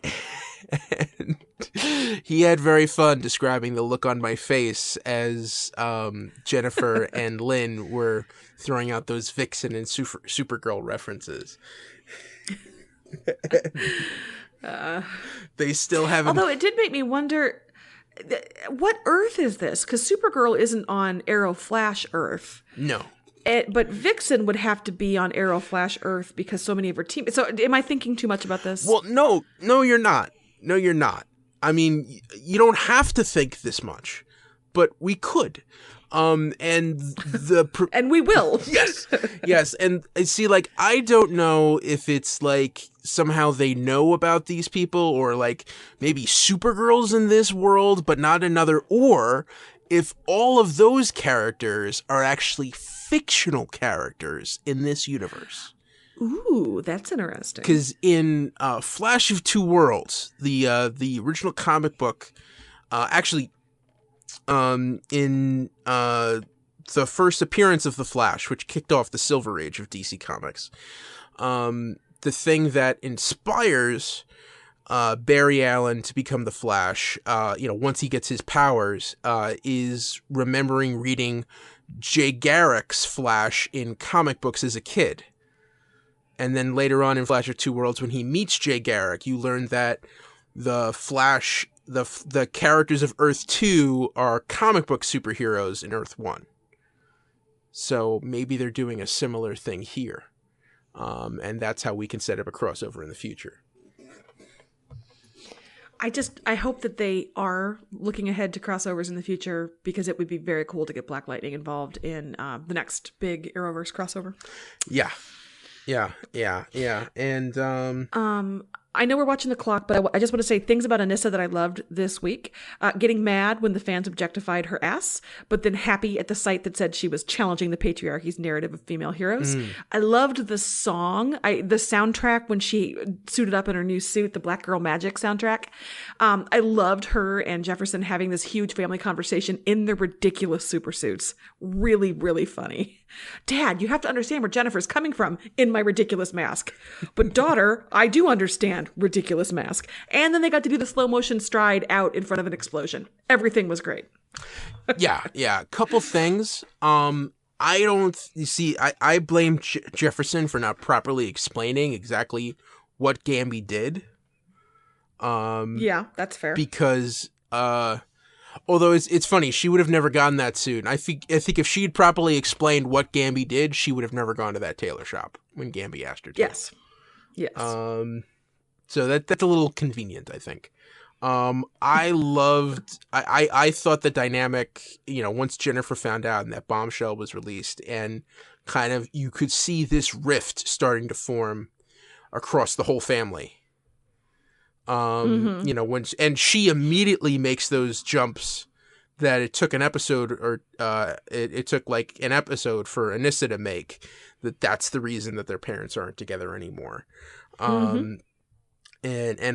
he had very fun describing the look on my face as Jennifer and Lynn were throwing out those Vixen and Supergirl references. They still haven't. Although it did make me wonder, what Earth is this? Because Supergirl isn't on Arrow Flash Earth. No. But Vixen would have to be on Arrow Flash Earth because so many of her team. So am I thinking too much about this? Well, no, you're not. No, you're not. I mean, you don't have to think this much, but we could. And we will. Yes. And see, like, I don't know if it's like somehow they know about these people, or like maybe Supergirl's in this world but not another, or if all of those characters are actually fictional characters in this universe. Ooh, that's interesting. Because in Flash of Two Worlds, the original comic book, in the first appearance of the Flash, which kicked off the Silver Age of DC Comics, the thing that inspires Barry Allen to become the Flash, once he gets his powers, is remembering reading Jay Garrick's Flash in comic books as a kid. And then later on in Flash of Two Worlds, when he meets Jay Garrick, you learn that the Flash, the characters of Earth 2 are comic book superheroes in Earth 1. So maybe they're doing a similar thing here. And that's how we can set up a crossover in the future. I hope that they are looking ahead to crossovers in the future, because it would be very cool to get Black Lightning involved in the next big Arrowverse crossover. Yeah. And I know we're watching the clock, but I just want to say things about Anissa that I loved this week. Getting mad when the fans objectified her ass, but then happy at the site that said she was challenging the patriarchy's narrative of female heroes. I loved the song, the soundtrack when she suited up in her new suit, the Black Girl Magic soundtrack. I loved her and Jefferson having this huge family conversation in their ridiculous super suits. Really, really funny. Dad, you have to understand where Jennifer's coming from in my ridiculous mask. But daughter, I do understand ridiculous mask. And then they got to do the slow motion stride out in front of an explosion. Everything was great. Yeah. Couple things. I blame Jefferson for not properly explaining exactly what Gamby did. Yeah, that's fair. Because, Although it's funny, she would have never gotten that suit. I think if she'd properly explained what Gamby did, she would have never gone to that tailor shop when Gamby asked her to. Yes. So that's a little convenient, I think. I thought the dynamic, once Jennifer found out and that bombshell was released, and kind of you could see this rift starting to form across the whole family. And she immediately makes those jumps that it took an episode, or it took like an episode for Anissa to make, that's the reason that their parents aren't together anymore. And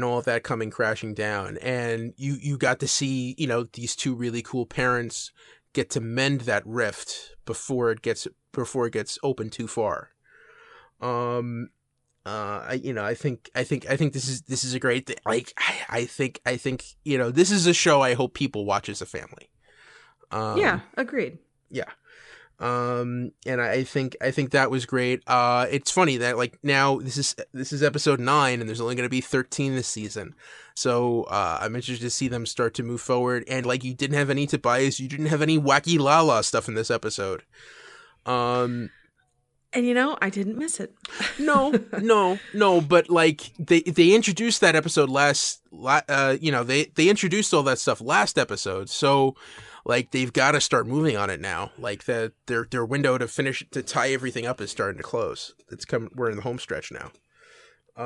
all of that coming crashing down. And you got to see, these two really cool parents get to mend that rift before it gets open too far. I think this is a great thing. Like, I think, this is a show I hope people watch as a family. Yeah, agreed. Yeah. And I think that was great. It's funny that like now this is episode 9 and there's only going to be 13 this season. So, I'm interested to see them start to move forward. And like, you didn't have any Tobias, you didn't have any wacky Lala stuff in this episode. And I didn't miss it. No, but like they introduced that episode they introduced all that stuff last episode. So like they've got to start moving on it now. Like their window to tie everything up is starting to close. We're in the home stretch now.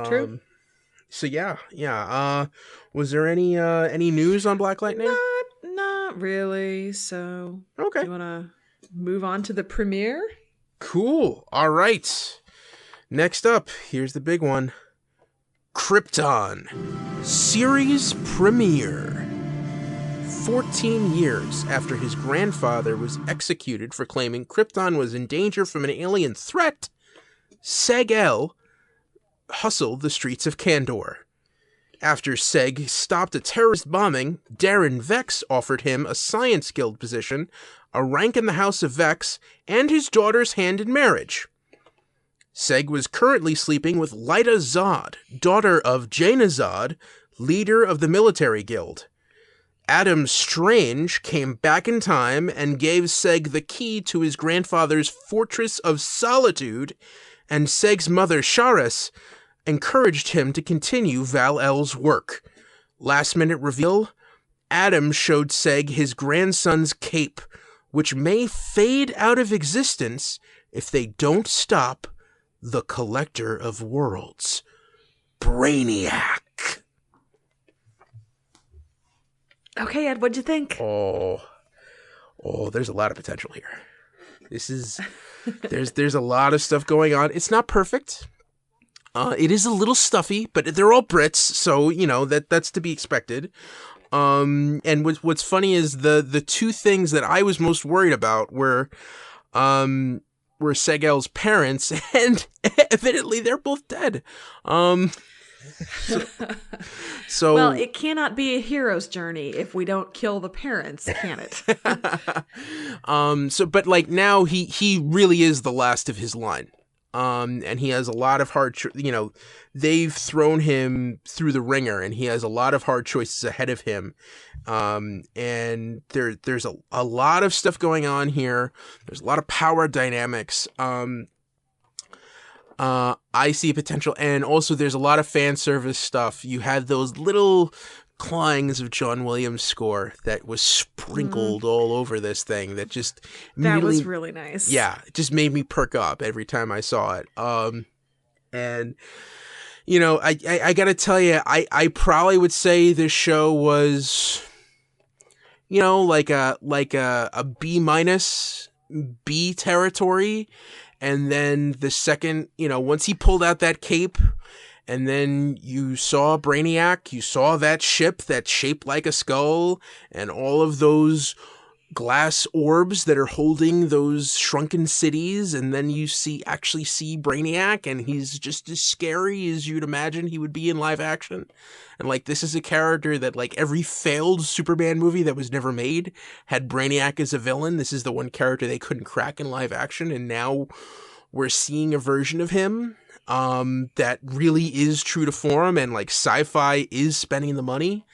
True. So yeah. Was there any news on Black Lightning? Not really. So okay. You want to move on to the premiere? Cool. All right. Next up, here's the big one. Krypton. Series premiere. 14 years after his grandfather was executed for claiming Krypton was in danger from an alien threat, Seg-El hustled the streets of Kandor. After Seg stopped a terrorist bombing, Darren Vex offered him a Science Guild position, a rank in the House of Vex, and his daughter's hand in marriage. Seg was currently sleeping with Lyta Zod, daughter of Jaina Zod, leader of the military guild. Adam Strange came back in time and gave Seg the key to his grandfather's Fortress of Solitude, and Seg's mother, Charis, encouraged him to continue Val-El's work. Last-minute reveal, Adam showed Seg his grandson's cape, which may fade out of existence if they don't stop the Collector of Worlds, Brainiac. Okay, Ed, what'd you think? Oh, there's a lot of potential here. This is there's a lot of stuff going on. It's not perfect. It is a little stuffy, but they're all Brits, so that's to be expected. And what's funny is the two things that I was most worried about were Seg-El's parents, and evidently they're both dead. So well, it cannot be a hero's journey if we don't kill the parents, can it? But like now he really is the last of his line. And he has a lot of hard, they've thrown him through the ringer, and he has a lot of hard choices ahead of him. And there's a lot of stuff going on here. There's a lot of power dynamics. I see potential, and also there's a lot of fan service stuff. You had those little clangs of John Williams' score that was sprinkled all over this thing that was really nice. Yeah, it just made me perk up every time I saw it. And I gotta tell you, I probably would say this show was, like a B- B territory. And then the second, once he pulled out that cape, and then you saw Brainiac, you saw that ship that's shaped like a skull, and all of those glass orbs that are holding those shrunken cities, and then you actually see Brainiac, and he's just as scary as you'd imagine he would be in live action. And like, this is a character that like every failed Superman movie that was never made had Brainiac as a villain. This is the one character they couldn't crack in live action, and now we're seeing a version of him that really is true to form, and like sci-fi is spending the money.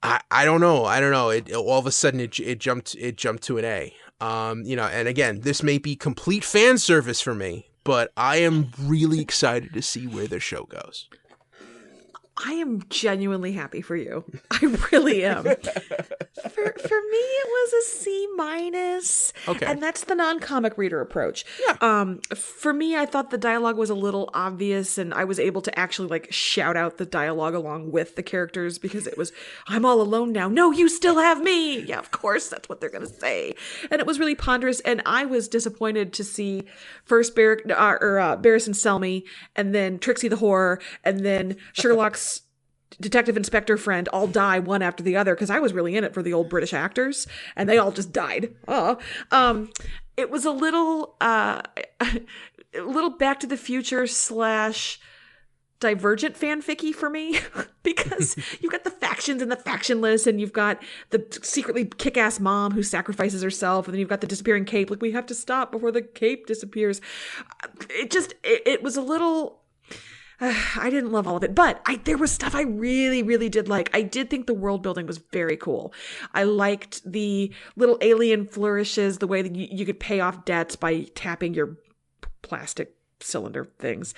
I don't know. It all of a sudden it jumped to an A. And again, this may be complete fan service for me, but I am really excited to see where the show goes. I am genuinely happy for you. I really am. For me, it was a C-. Okay. And that's the non-comic reader approach. Yeah. For me, I thought the dialogue was a little obvious, and I was able to actually like shout out the dialogue along with the characters because it was, I'm all alone now. No, you still have me. Yeah, of course, that's what they're going to say. And it was really ponderous, and I was disappointed to see first Barris and Selmy, and then Trixie the Whore, and then Sherlock's detective inspector friend all die one after the other, because I was really in it for the old British actors, and they all just died. It was a little Back to the Future / Divergent fanficky for me because you've got the factions and the factionless, and you've got the secretly kick-ass mom who sacrifices herself, and then you've got the disappearing cape. Like, we have to stop before the cape disappears. It was a little... I didn't love all of it, but there was stuff I really, really did like. I did think the world building was very cool. I liked the little alien flourishes, the way that you could pay off debts by tapping your plastic cylinder things.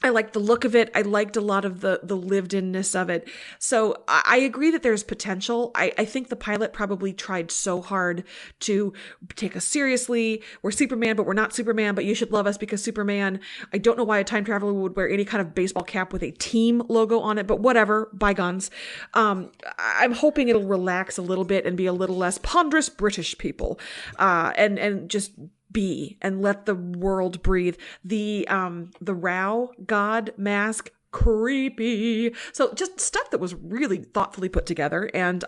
I liked the look of it. I liked a lot of the lived-inness of it. So I agree that there's potential. I think the pilot probably tried so hard to take us seriously. We're Superman, but we're not Superman, but you should love us because Superman. I don't know why a time traveler would wear any kind of baseball cap with a team logo on it, but whatever, bygones. I'm hoping it'll relax a little bit and be a little less ponderous British people, and just be and let the world breathe. The Rao god mask, creepy. So just stuff that was really thoughtfully put together. And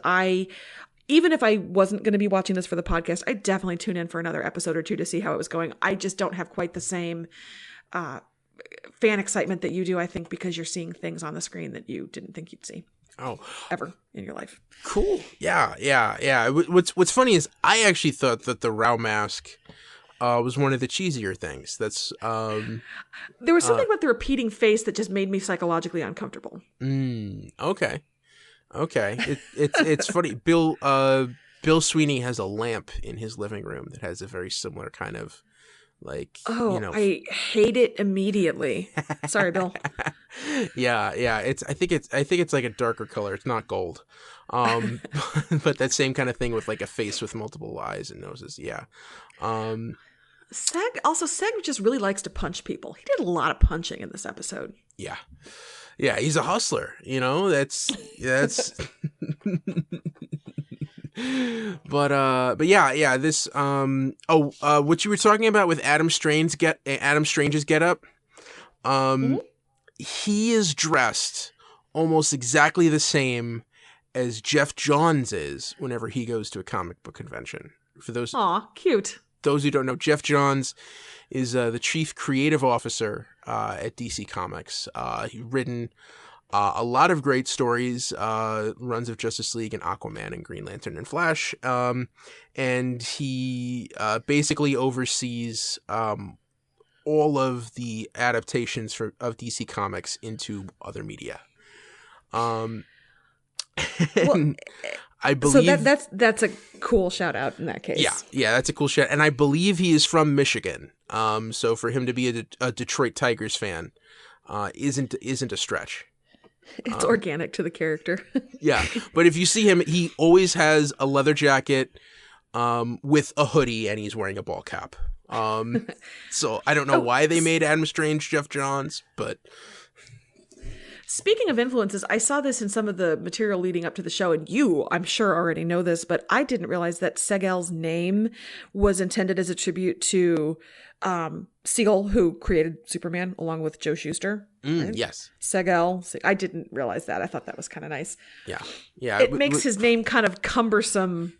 even if I wasn't going to be watching this for the podcast, I definitely tune in for another episode or two to see how it was going. I just don't have quite the same fan excitement that you do, I think, because you're seeing things on the screen that you didn't think you'd see. Oh, ever in your life. Cool. Yeah. What's funny is I actually thought that the Rao mask was one of the cheesier things. That's there was something about the repeating face that just made me psychologically uncomfortable. Okay. It's funny. Bill Sweeney has a lamp in his living room that has a very similar kind of like. Oh, I hate it immediately. Sorry, Bill. Yeah. I think it's like a darker color. It's not gold. But that same kind of thing with like a face with multiple eyes and noses. Yeah. Seg just really likes to punch people. He did a lot of punching in this episode. Yeah, he's a hustler, that's but yeah, this what you were talking about with Adam Strange's get up, he is dressed almost exactly the same as Jeff Johns is whenever he goes to a comic book convention. For those cute. Those who don't know, Jeff Johns is the chief creative officer at DC Comics. He's written a lot of great stories, runs of Justice League and Aquaman and Green Lantern and Flash. And he basically oversees all of the adaptations of DC Comics into other media. I believe that's a cool shout out in that case. Yeah, that's a cool shout. And I believe he is from Michigan. So for him to be a Detroit Tigers fan, isn't a stretch. It's organic to the character. Yeah, but if you see him, he always has a leather jacket, with a hoodie, and he's wearing a ball cap. So I don't know why they made Adam Strange Jeff Johns, but. Speaking of influences, I saw this in some of the material leading up to the show, and you, I'm sure, already know this, but I didn't realize that Segal's name was intended as a tribute to Siegel, who created Superman along with Joe Shuster. Right? Yes. Segal. I didn't realize that. I thought that was kind of nice. Yeah. It makes his name kind of cumbersome.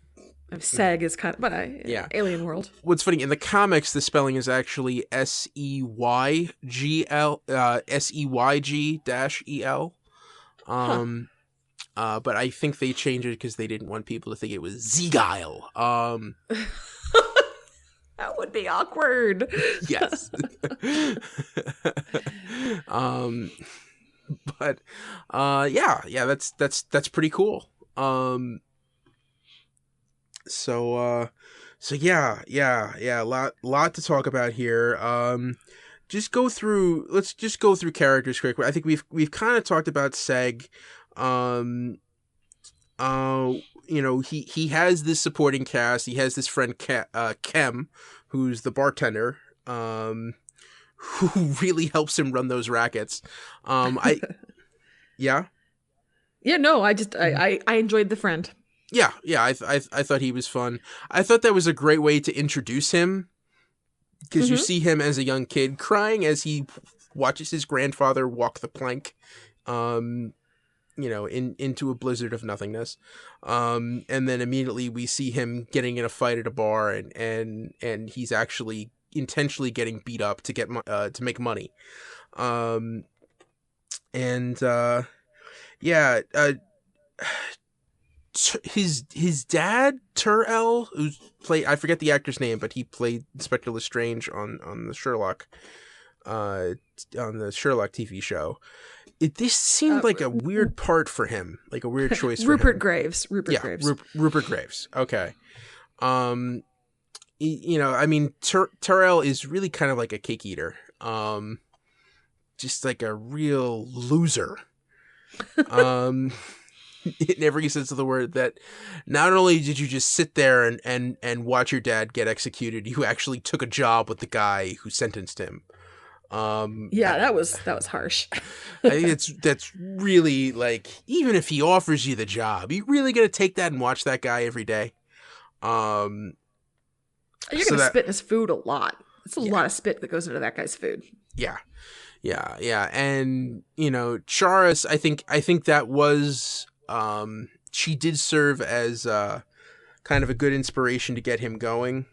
Seg is kind of, but alien world. What's funny, in the comics, the spelling is actually Seyg-el. But I think they changed it because they didn't want people to think it was Zegile. That would be awkward. Yes. But yeah, that's pretty cool. So yeah, lot to talk about here. Let's just go through characters quick. I think we've kind of talked about Seg. He has this supporting cast. He has this friend Kem, who's the bartender, who really helps him run those rackets. Yeah. Yeah, no, I enjoyed the friend. Yeah, I thought he was fun. I thought that was a great way to introduce him, because you see him as a young kid crying as he watches his grandfather walk the plank, into a blizzard of nothingness. And then immediately we see him getting in a fight at a bar, and he's actually intentionally getting beat up to get to make money. His dad, Tur-El, who's played, I forget the actor's name, but he played Inspector Lestrange on the Sherlock TV show. This seemed like a weird part for him, like a weird choice for Rupert him. Graves. Rupert Graves. Rupert Graves. Okay. Tur-El is really kind of like a cake eater. Just like a real loser. In every sense of the word, that not only did you just sit there and watch your dad get executed, you actually took a job with the guy who sentenced him. That was harsh. I think that's really, like, even if he offers you the job, you really gonna take that and watch that guy every day? You're gonna spit in his food a lot. It's a lot of spit that goes into that guy's food. Yeah. And Charis, I think that was she did serve as kind of a good inspiration to get him going.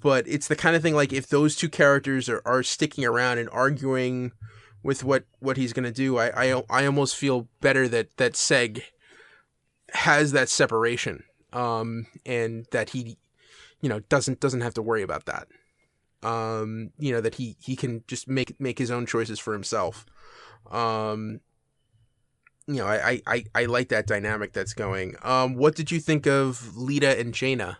But it's the kind of thing, like, if those two characters are sticking around and arguing with what he's going to do, I almost feel better that Seg has that separation, and that he, doesn't have to worry about that. That he can just make his own choices for himself. I like that dynamic that's going. What did you think of Lita and Jaina?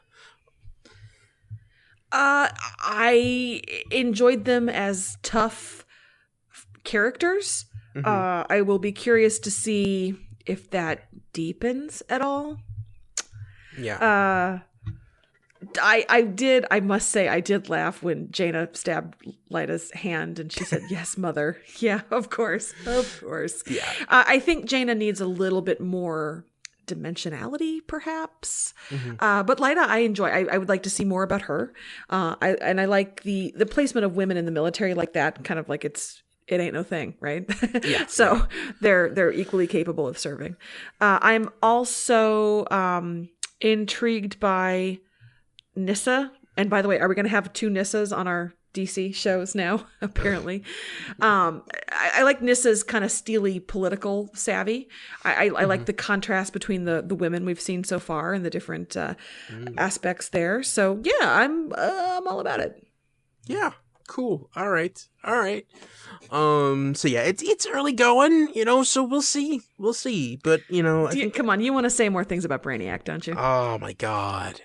I enjoyed them as tough characters. I will be curious to see if that deepens at all. Yeah. I must say, I did laugh when Jaina stabbed Lita's hand and she said, "Yes, mother." Yeah, of course. Yeah. I think Jaina needs a little bit more dimensionality, perhaps. But Lita, I enjoy. I would like to see more about her. I like the placement of women in the military like that, kind of like it ain't no thing, right? Yeah. So they're equally capable of serving. I'm also intrigued by Nyssa. And by the way, are we going to have 2 Nyssas on our DC shows now? Apparently. I like Nyssa's kind of steely political savvy. I like the contrast between the women we've seen so far and the different aspects there. So yeah, I'm all about it. Yeah. Cool. All right. So yeah, it's early going, so we'll see. But come on, you want to say more things about Brainiac, don't you? Oh my God.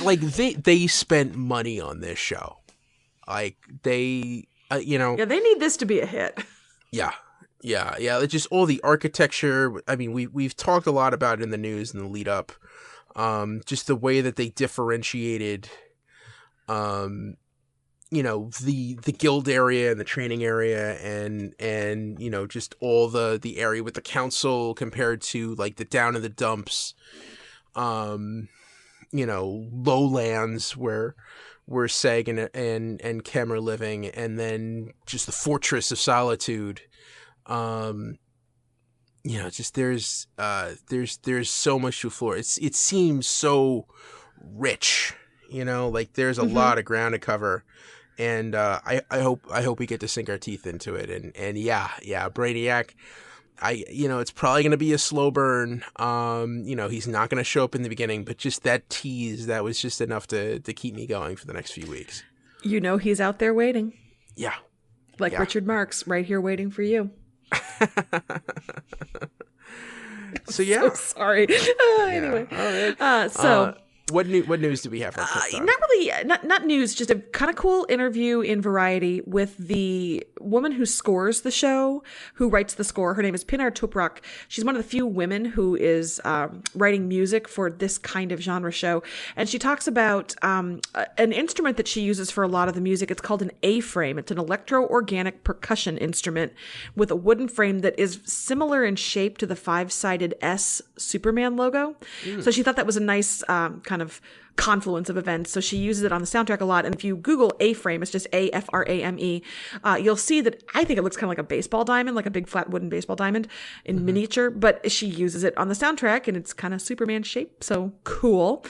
Like they spent money on this show. Like they Yeah, they need this to be a hit. Yeah. It's just all the architecture. I mean, we've talked a lot about it in the news and the lead up. Just the way that they differentiated the guild area and the training area and just all the area with the council compared to like the down in the dumps, lowlands where Seg and Kem are living, and then just the Fortress of Solitude. Just there's so much to explore. It seems so rich, like there's a lot of ground to cover, and I hope we get to sink our teeth into it. And yeah, Brainiac. It's probably going to be a slow burn. He's not going to show up in the beginning, but just that tease, that was just enough to keep me going for the next few weeks. He's out there waiting. Yeah. Like Richard Marx, right here waiting for you. So yeah. So sorry. Anyway. All right. What news do we have for Krypton? Not really, not news, just a kind of cool interview in Variety with the woman who scores the show, who writes the score. Her name is Pinar Toprak. She's one of the few women who is writing music for this kind of genre show. And she talks about an instrument that she uses for a lot of the music. It's called an A-frame. It's an electro-organic percussion instrument with a wooden frame that is similar in shape to the 5-sided S Superman logo. So she thought that was a nice kind of confluence of events. So she uses it on the soundtrack a lot. And if you Google A-frame, it's just A-F-R-A-M-E, you'll see that I think it looks kind of like a baseball diamond, like a big flat wooden baseball diamond in miniature, but she uses it on the soundtrack and it's kind of Superman shape. So cool.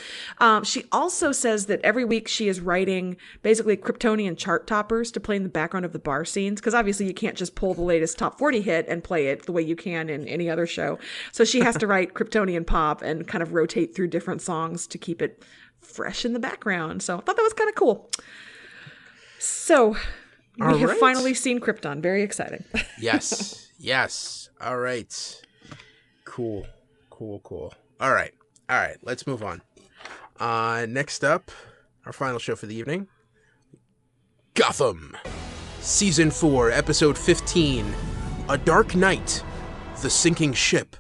She also says that every week she is writing basically Kryptonian chart toppers to play in the background of the bar scenes. Cause obviously you can't just pull the latest top 40 hit and play it the way you can in any other show. So she has to write Kryptonian pop and kind of rotate through different songs to keep it fresh in the background. So I thought that was kind of cool. So we have finally seen Krypton. Very exciting. Yes. Yes. All right. Cool. All right. Let's move on. Next up, our final show for the evening. Gotham. Season 4, Episode 15. A Dark Night. The Sinking Ship.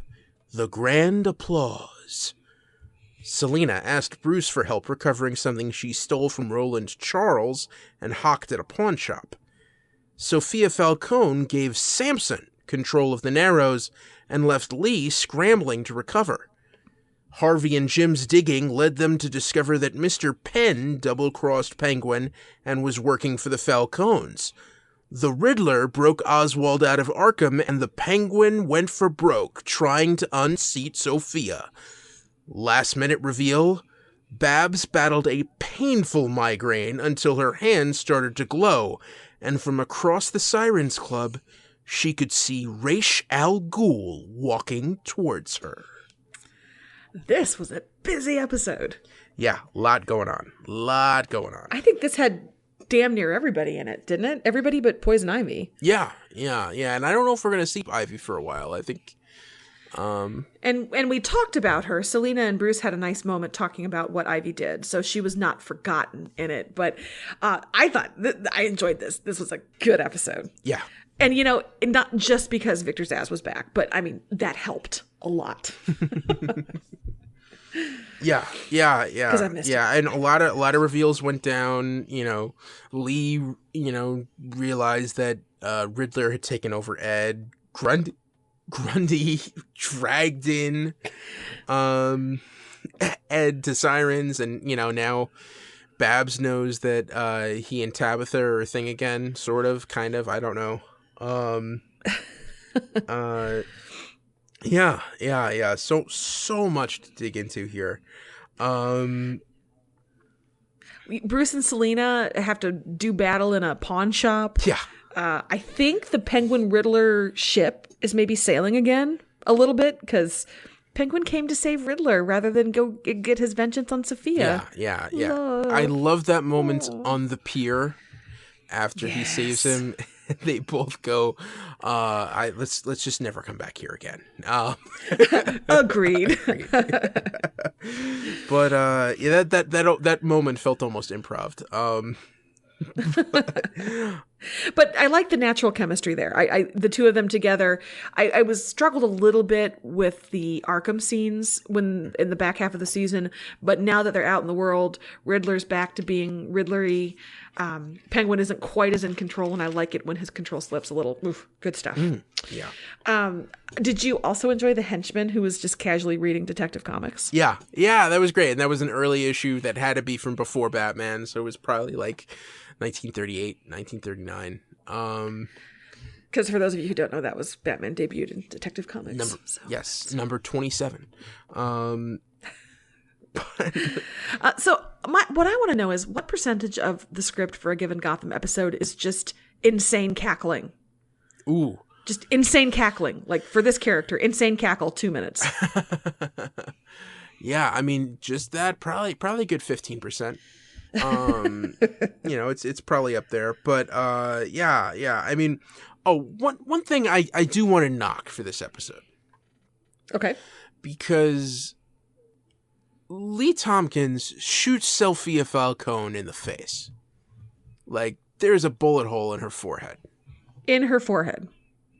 The Grand Applause. Selina asked Bruce for help recovering something she stole from Roland Charles and hawked at a pawn shop. Sophia Falcone gave Samson control of the Narrows and left Lee scrambling to recover. Harvey and Jim's digging led them to discover that Mr. Penn double-crossed Penguin and was working for the Falcones. The Riddler broke Oswald out of Arkham and the Penguin went for broke trying to unseat Sophia. Last-minute reveal, Babs battled a painful migraine until her hands started to glow, and from across the Sirens Club, she could see Ra's al Ghul walking towards her. This was a busy episode. Yeah, a lot going on. I think this had damn near everybody in it, didn't it? Everybody but Poison Ivy. Yeah. And I don't know if we're going to see Ivy for a while. I think... And we talked about her. Selina and Bruce had a nice moment talking about what Ivy did, so she was not forgotten in it. But I thought I enjoyed this. This was a good episode. Yeah, and not just because Victor Zsasz was back, but I mean that helped a lot. Yeah. Because I missed it. And a lot of reveals went down. Lee, realized that Riddler had taken over Ed. Grundy dragged in Ed to Sirens, and now Babs knows that he and Tabitha are a thing again, sort of, kind of, I don't know. Yeah. So much to dig into here. Bruce and Selina have to do battle in a pawn shop. Yeah. I think the Penguin Riddler ship is maybe sailing again a little bit because Penguin came to save Riddler rather than go get his vengeance on Sophia. Yeah. I love that moment on the pier after he saves him. They both go, let's just never come back here again. Agreed. But that moment felt almost improv. But I like the natural chemistry there. I the two of them together. I struggled a little bit with the Arkham scenes when in the back half of the season, but now that they're out in the world, Riddler's back to being Riddlery. Penguin isn't quite as in control, and I like it when his control slips a little. Oof, good stuff. Yeah. Did you also enjoy the henchman who was just casually reading Detective Comics? Yeah, that was great, and that was an early issue that had to be from before Batman, so it was probably like 1938, 1939. Because for those of you who don't know, that was Batman debuted in Detective Comics. Number 27. So what I want to know is what percentage of the script for a given Gotham episode is just insane cackling? Ooh. Just insane cackling. Like for this character, insane cackle, 2 minutes. Yeah, I mean, just that, probably a good 15%. You know, it's probably up there, but yeah. I mean, one thing I do want to knock for this episode. Okay. Because Lee Tompkins shoots Sophia Falcone in the face. Like, there's a bullet hole in her forehead. In her forehead.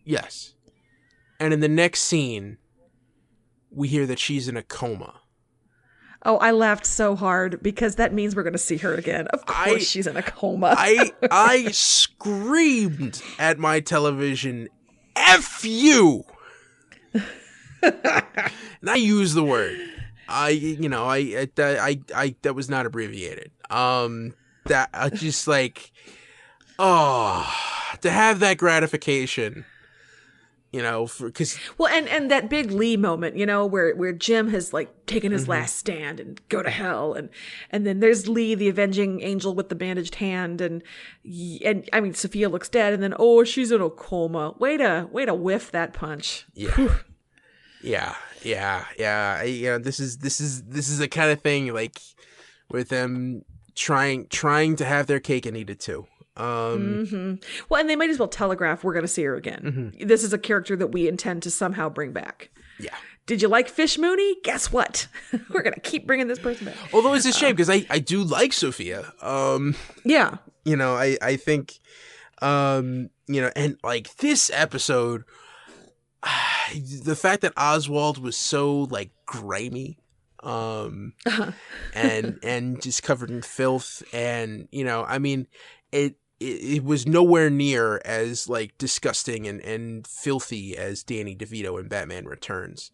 Yes. And in the next scene, we hear that she's in a coma. Oh, I laughed so hard because that means we're going to see her again. Of course she's in a coma. I screamed at my television, F you! And I use the word. That was not abbreviated. That I just like, to have that gratification, you know, because and that big Lee moment, you know, where Jim has like taken his last stand and go to hell, and then there's Lee, the avenging angel with the bandaged hand, and I mean Sophia looks dead, and then she's in a coma. Way to whiff that punch. Yeah. Yeah. This is the kind of thing like with them trying to have their cake and eat it too. Well, and they might as well telegraph we're going to see her again. This is a character that we intend to somehow bring back. Yeah. Did you like Fish Mooney? Guess what? We're going to keep bringing this person back. Although it's a shame because I do like Sophia. Yeah. You know, I think, you know, and like this episode, the fact that Oswald was so like grimy, and just covered in filth, and you know, I mean, it was nowhere near as like disgusting and filthy as Danny DeVito in Batman Returns.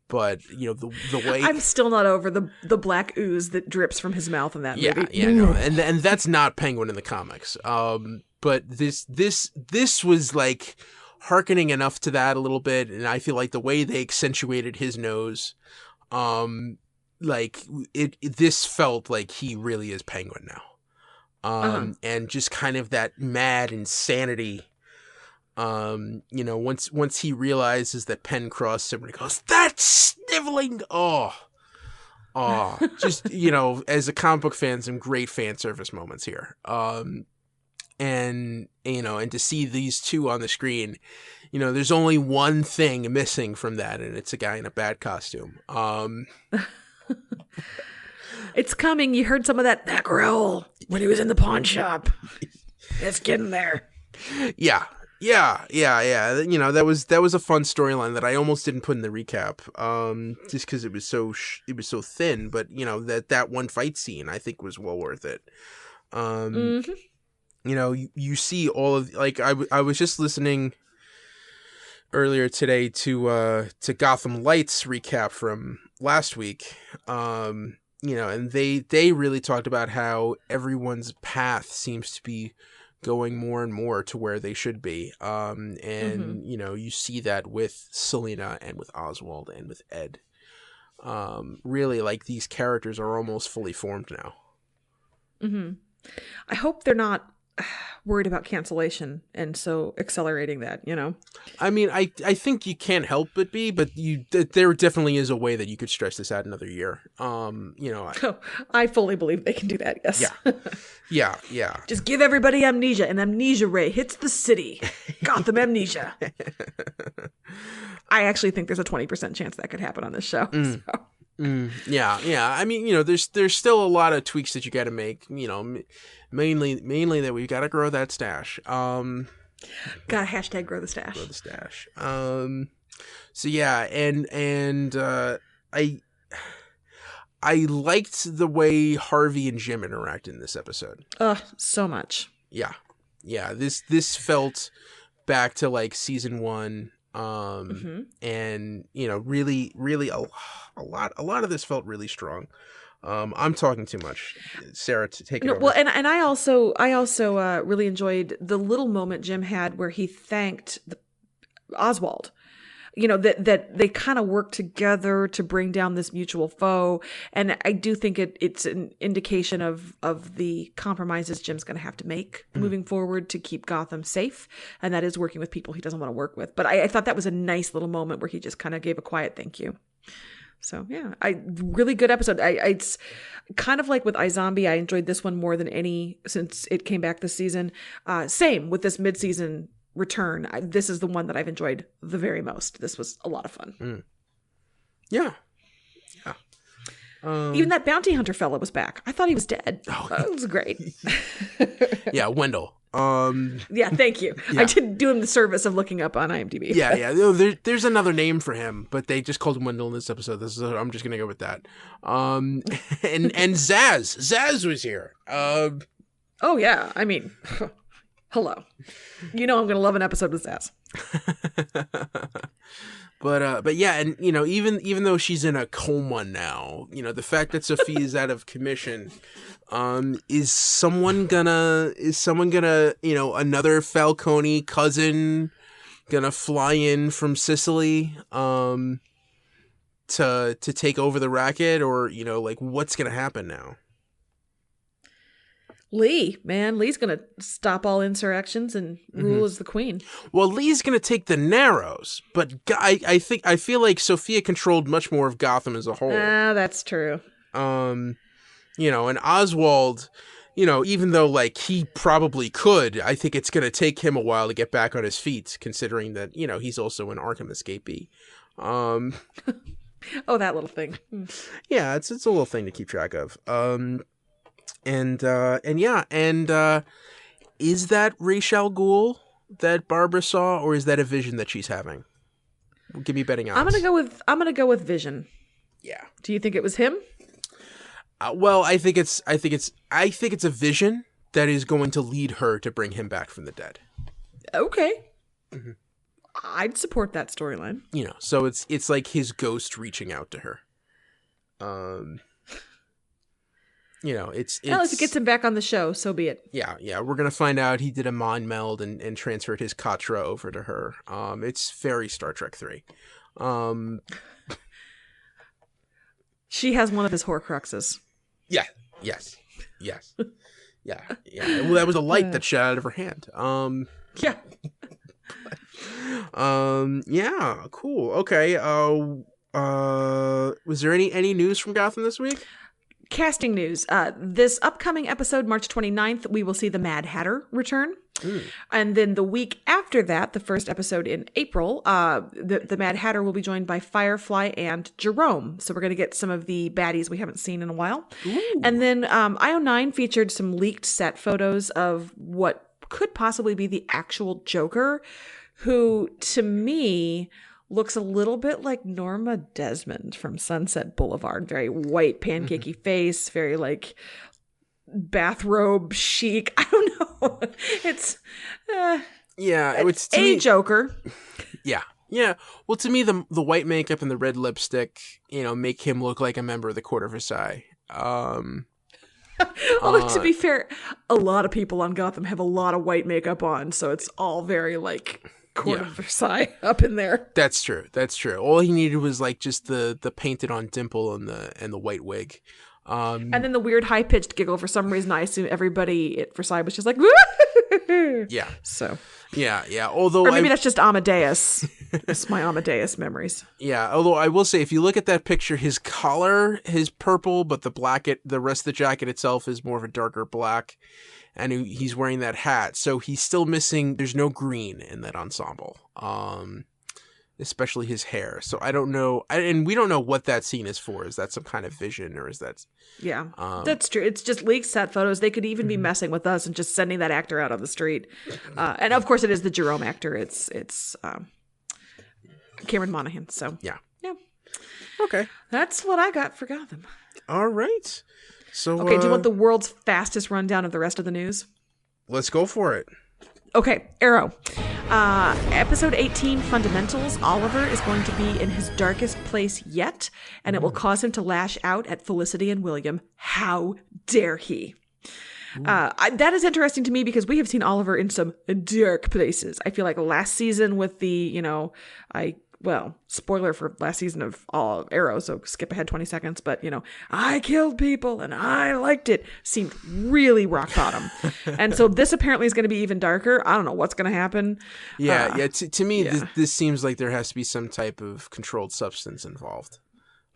But you know, the way I'm still not over the black ooze that drips from his mouth in that movie. Yeah, no, and that's not Penguin in the comics. But this was like hearkening enough to that a little bit, and I feel like the way they accentuated his nose, like this felt like he really is Penguin now. And just kind of that mad insanity. You know, once he realizes that Penn crossed him, and he goes, "That's sniveling." Just, you know, as a comic book fan, some great fan service moments here. And you know, and to see these two on the screen, you know, there's only one thing missing from that, and it's a guy in a bat costume. It's coming. You heard some of that growl when he was in the pawn shop. It's getting there. Yeah. You know, that was a fun storyline that I almost didn't put in the recap, just because it was so thin. But you know, that one fight scene I think was well worth it. You know, you see all of, like, I was just listening earlier today to Gotham Lights recap from last week. You know, and they really talked about how everyone's path seems to be going more and more to where they should be. And you know, you see that with Selena and with Oswald and with Ed. Really, like, these characters are almost fully formed now. I hope they're not worried about cancellation and so accelerating that, you know. I mean, I think you can't help but be, but there definitely is a way that you could stretch this out another year. You know, I fully believe they can do that. Yes. Yeah. Just give everybody amnesia, and amnesia ray hits the city. Gotham amnesia. I actually think there's a 20% chance that could happen on this show. So. Yeah. I mean, you know, there's still a lot of tweaks that you got to make. You know, mainly that we've got to grow that stash. Got to hashtag grow the stash. Grow the stash. So yeah, and I liked the way Harvey and Jim interacted in this episode. So much. Yeah. This felt back to like season 1. And you know, really a lot of this felt really strong. I'm talking too much. Sarah, to take it over. Well, and I also really enjoyed the little moment Jim had where he thanked Oswald. You know, that they kind of work together to bring down this mutual foe. And I do think it's an indication of the compromises Jim's going to have to make moving forward to keep Gotham safe. And that is working with people he doesn't want to work with. But I thought that was a nice little moment where he just kind of gave a quiet thank you. So yeah, really good episode. It's kind of like with iZombie. I enjoyed this one more than any since it came back this season. Same with this mid-season return. This is the one that I've enjoyed the very most. This was a lot of fun. Yeah. Even that bounty hunter fella was back. I thought he was dead. That was great. Yeah, Wendell. Yeah, thank you. Yeah. I didn't do him the service of looking up on IMDb. Yeah. There's another name for him, but they just called him Wendell in this episode. I'm just gonna go with that. And Zaz was here. Oh yeah, I mean, hello. You know I'm gonna love an episode with Zaz. But yeah, and even though she's in a coma now, the fact that Sophie is out of commission, is someone gonna another Falcone cousin gonna fly in from Sicily to take over the racket, or what's gonna happen now? Lee's gonna stop all insurrections and rule as the queen. Well, Lee's gonna take the Narrows, but I feel like Sophia controlled much more of Gotham as a whole. That's true. And Oswald, even though he probably could, I think it's gonna take him a while to get back on his feet, considering that he's also an Arkham escapee. Oh, that little thing. Yeah, it's a little thing to keep track of. And is that Ra's al Ghul that Barbara saw, or is that a vision that she's having? Give me betting odds. I'm gonna go with Vision. Yeah. Do you think it was him? Well, I think it's a vision that is going to lead her to bring him back from the dead. Okay. Mm-hmm. I'd support that storyline. So it's like his ghost reaching out to her. It's if it gets him back on the show, so be it. Yeah. We're gonna find out he did a mind meld and transferred his Katra over to her. It's very Star Trek 3. She has one of his Horcruxes. Yeah. Yes. Yeah. Well, that was a light that shot out of her hand. Yeah. Yeah. Cool. Okay. Was there any news from Gotham this week? Casting news. This upcoming episode, March 29th, we will see the Mad Hatter return. And then the week after that, the first episode in April, the Mad Hatter will be joined by Firefly and Jerome. So we're going to get some of the baddies we haven't seen in a while. Ooh. And then IO9 featured some leaked set photos of what could possibly be the actual Joker, who, to me, looks a little bit like Norma Desmond from Sunset Boulevard. Very white, pancakey face, very bathrobe chic. I don't know. It's it's a Joker. Yeah. Well, to me, the white makeup and the red lipstick, make him look like a member of the Court of Versailles. Although to be fair, a lot of people on Gotham have a lot of white makeup on, so it's all very Court of Versailles up in there. That's true. All he needed was just the painted on dimple and the white wig. And then the weird high pitched giggle. For some reason, I assume everybody at Versailles was just like, yeah. So yeah. Although, or maybe that's just Amadeus. It's my Amadeus memories. Yeah. Although I will say, if you look at that picture, his collar is purple, but the rest of the jacket itself is more of a darker black. And he's wearing that hat, so he's still missing. There's no green in that ensemble, especially his hair. So I don't know, and we don't know what that scene is for. Is that some kind of vision, or is that? Yeah, that's true. It's just leaked set photos. They could even be messing with us and just sending that actor out on the street. And of course, it is the Jerome actor. It's Cameron Monaghan. So yeah. Okay, that's what I got for Gotham. All right. So, okay, do you want the world's fastest rundown of the rest of the news? Let's go for it. Okay, Arrow. Episode 18, Fundamentals. Oliver is going to be in his darkest place yet, and it will cause him to lash out at Felicity and William. How dare he? That is interesting to me because we have seen Oliver in some dark places. I feel like last season with the, spoiler for last season of all Arrow, so skip ahead 20 seconds, but, I killed people and I liked it, seemed really rock bottom. And so this apparently is going to be even darker. I don't know what's going to happen. To me, this seems like there has to be some type of controlled substance involved.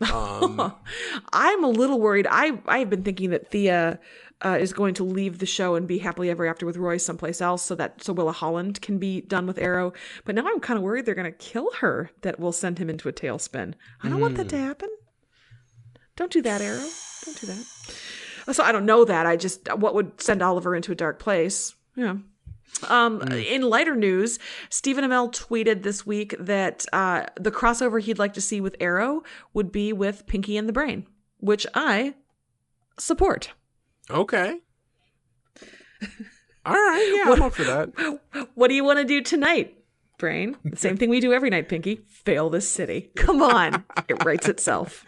I'm a little worried. I've been thinking that Thea is going to leave the show and be happily ever after with Roy someplace else so Willa Holland can be done with Arrow. But now I'm kind of worried they're going to kill her. That will send him into a tailspin. I don't want that to happen. Don't do that, Arrow. Don't do that. So I don't know that. What would send Oliver into a dark place? Yeah. In lighter news, Stephen Amell tweeted this week that the crossover he'd like to see with Arrow would be with Pinky and the Brain, which I support. Okay. All right. Yeah, I'm up for that. What do you want to do tonight, Brain? The same thing we do every night, Pinky. Fail this city. Come on. It writes itself.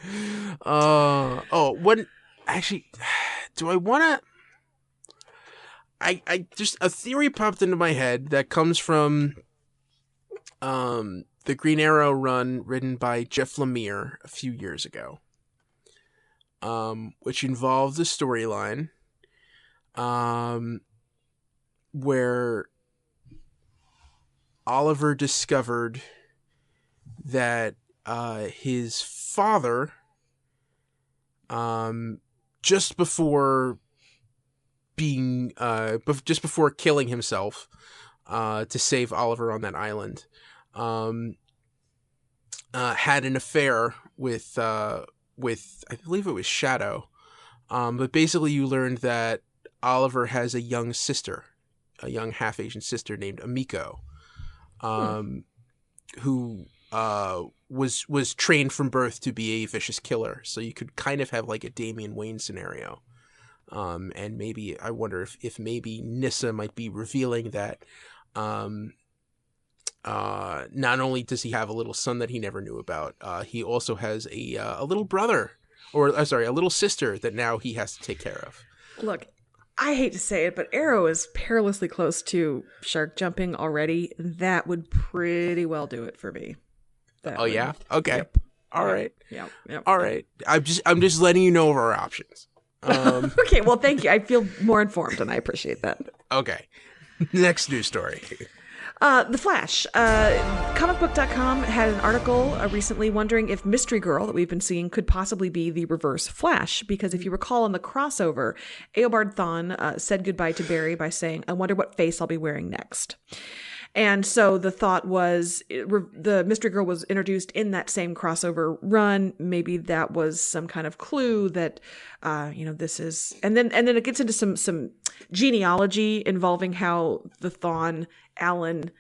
Actually, do I want to... I just, a theory popped into my head that comes from the Green Arrow run written by Jeff Lemire a few years ago, which involved a storyline where Oliver discovered that his father, just before killing himself to save Oliver on that island, had an affair with I believe it was Shadow, but basically you learned that Oliver has a young half-Asian sister named Amiko, who was trained from birth to be a vicious killer. So you could kind of have like a Damian Wayne scenario. And maybe I wonder if maybe Nyssa might be revealing that not only does he have a little son that he never knew about, he also has a little brother, or a little sister that now he has to take care of. Look, I hate to say it, but Arrow is perilously close to shark jumping already. That would pretty well do it for me. Yeah? Okay. Yep. All right. Yep. All right. I'm just letting you know of our options. Okay, well, thank you. I feel more informed, and I appreciate that. Okay. Next news story. The Flash. Comicbook.com had an article recently wondering if Mystery Girl that we've been seeing could possibly be the reverse Flash, because if you recall in the crossover, Eobard Thawne said goodbye to Barry by saying, "I wonder what face I'll be wearing next." And so the thought was the Mystery Girl was introduced in that same crossover run. Maybe that was some kind of clue that, this is, and then it gets into some genealogy involving how the Thawne-Allen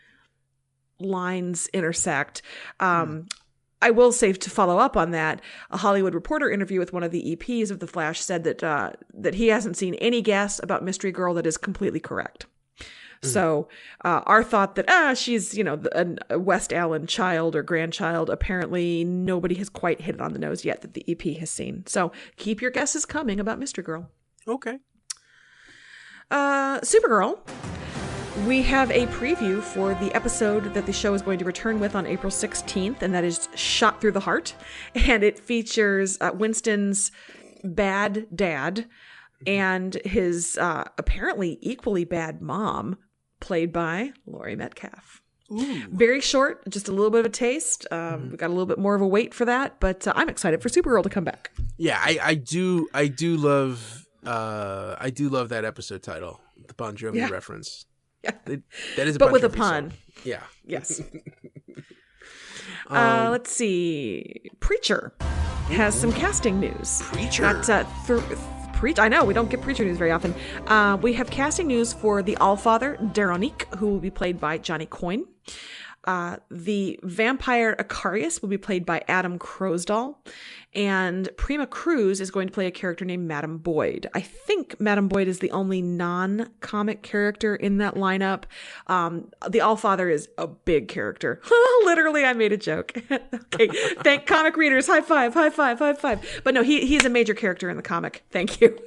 lines intersect. I will say, to follow up on that, a Hollywood Reporter interview with one of the EPs of The Flash said that he hasn't seen any guess about Mystery Girl that is completely correct. So our thought that she's a West Allen child or grandchild, apparently nobody has quite hit it on the nose yet that the EP has seen. So keep your guesses coming about Mystery Girl. Okay. Supergirl. We have a preview for the episode that the show is going to return with on April 16th, and that is Shot Through the Heart. And it features Winston's bad dad and his apparently equally bad mom, played by Laurie Metcalf. Ooh. Very short, just a little bit of a taste. We got a little bit more of a wait for that, but I'm excited for Supergirl to come back. Yeah, I do love that episode title, the Bon Jovi reference. Yeah, that is, but with a pun. Song. Yeah. Yes. Let's see. Preacher has some casting news. Preacher. I know, we don't get Preacher news very often. We have casting news for the Allfather, Daronique, who will be played by Johnny Coyne. The vampire Icarius will be played by Adam Crosdahl. And Prima Cruz is going to play a character named Madame Boyd. I think Madame Boyd is the only non-comic character in that lineup. The Allfather is a big character. Literally, I made a joke. Okay, thank comic readers. High five, high five, high five. But no, he's a major character in the comic. Thank you.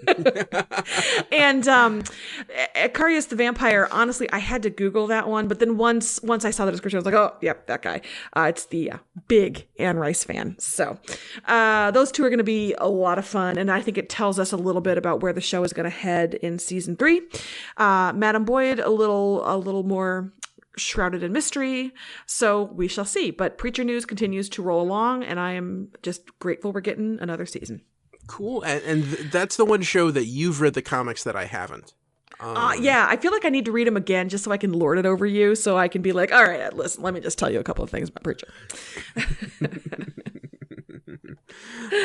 And Icarius the vampire, honestly, I had to Google that one. But then once I saw the description, I was like, oh, yep, that guy. It's the big Anne Rice fan. So those two are going to be a lot of fun, and I think it tells us a little bit about where the show is going to head in season 3. Madame Boyd, a little more shrouded in mystery. So we shall see. But Preacher news continues to roll along, and I am just grateful we're getting another season. Cool. And that's the one show that you've read the comics that I haven't. Yeah, I feel like I need to read them again just so I can lord it over you, so I can be like, all right, listen, let me just tell you a couple of things about Preacher.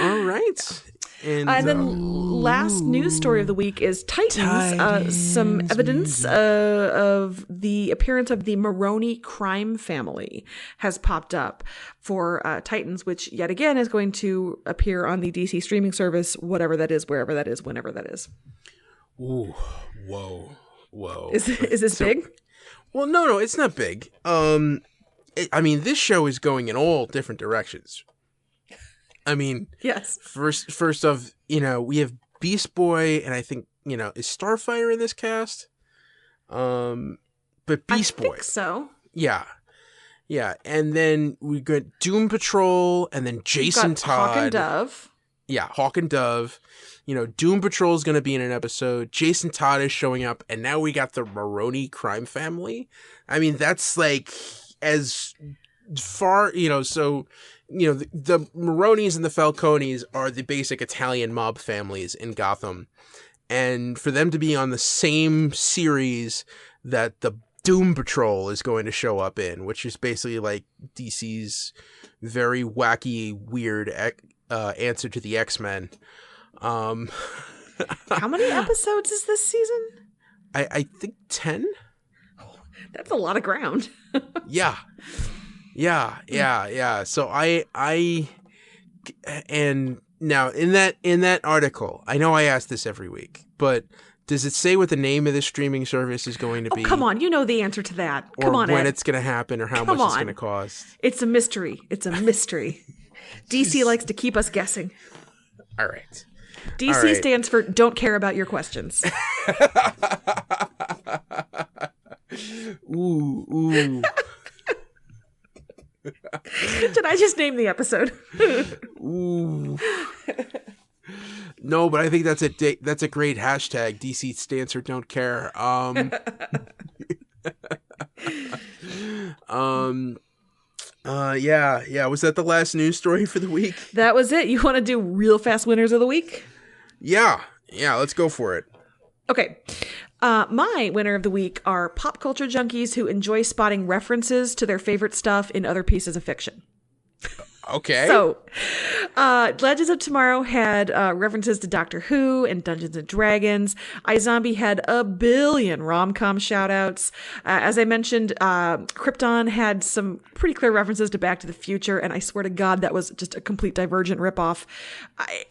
All right. And then last news story of the week is Titans. Some evidence of the appearance of the Maroney crime family has popped up for Titans, which yet again is going to appear on the DC streaming service, whatever that is, wherever that is, whenever that is. Ooh, whoa. Is this big? Well, no, it's not big. I mean, this show is going in all different directions. I mean, yes. First off, we have Beast Boy, and I think, is Starfire in this cast? But Beast Boy. I think so. Yeah. And then we got Doom Patrol, and then Jason Todd. Hawk and Dove. Yeah, Hawk and Dove. Doom Patrol is going to be in an episode. Jason Todd is showing up, and now we got the Maroney crime family. I mean, that's like as far, so. The Maronis and the Falcones are the basic Italian mob families in Gotham. And for them to be on the same series that the Doom Patrol is going to show up in, which is basically like DC's very wacky, weird answer to the X-Men. How many episodes is this season? I think 10? Oh, that's a lot of ground. Yeah. So and now in that article, I know I ask this every week, but does it say what the name of this streaming service is going to be? Come on, you know the answer to that. Come on, or when Ed. it's going to happen, or how much it's going to cost. It's a mystery. DC likes to keep us guessing. All right. DC stands for don't care about your questions. Ooh. Did I just name the episode? Ooh. No, but I think that's a great hashtag. DC stands for don't care. Yeah. Was that the last news story for the week? That was it. You want to do real fast winners of the week? Yeah. Let's go for it. Okay. My winner of the week are pop culture junkies who enjoy spotting references to their favorite stuff in other pieces of fiction. Okay. So, Legends of Tomorrow had references to Doctor Who and Dungeons and Dragons. iZombie had a billion rom-com shout-outs. As I mentioned, Krypton had some pretty clear references to Back to the Future, and I swear to God, that was just a complete Divergent ripoff.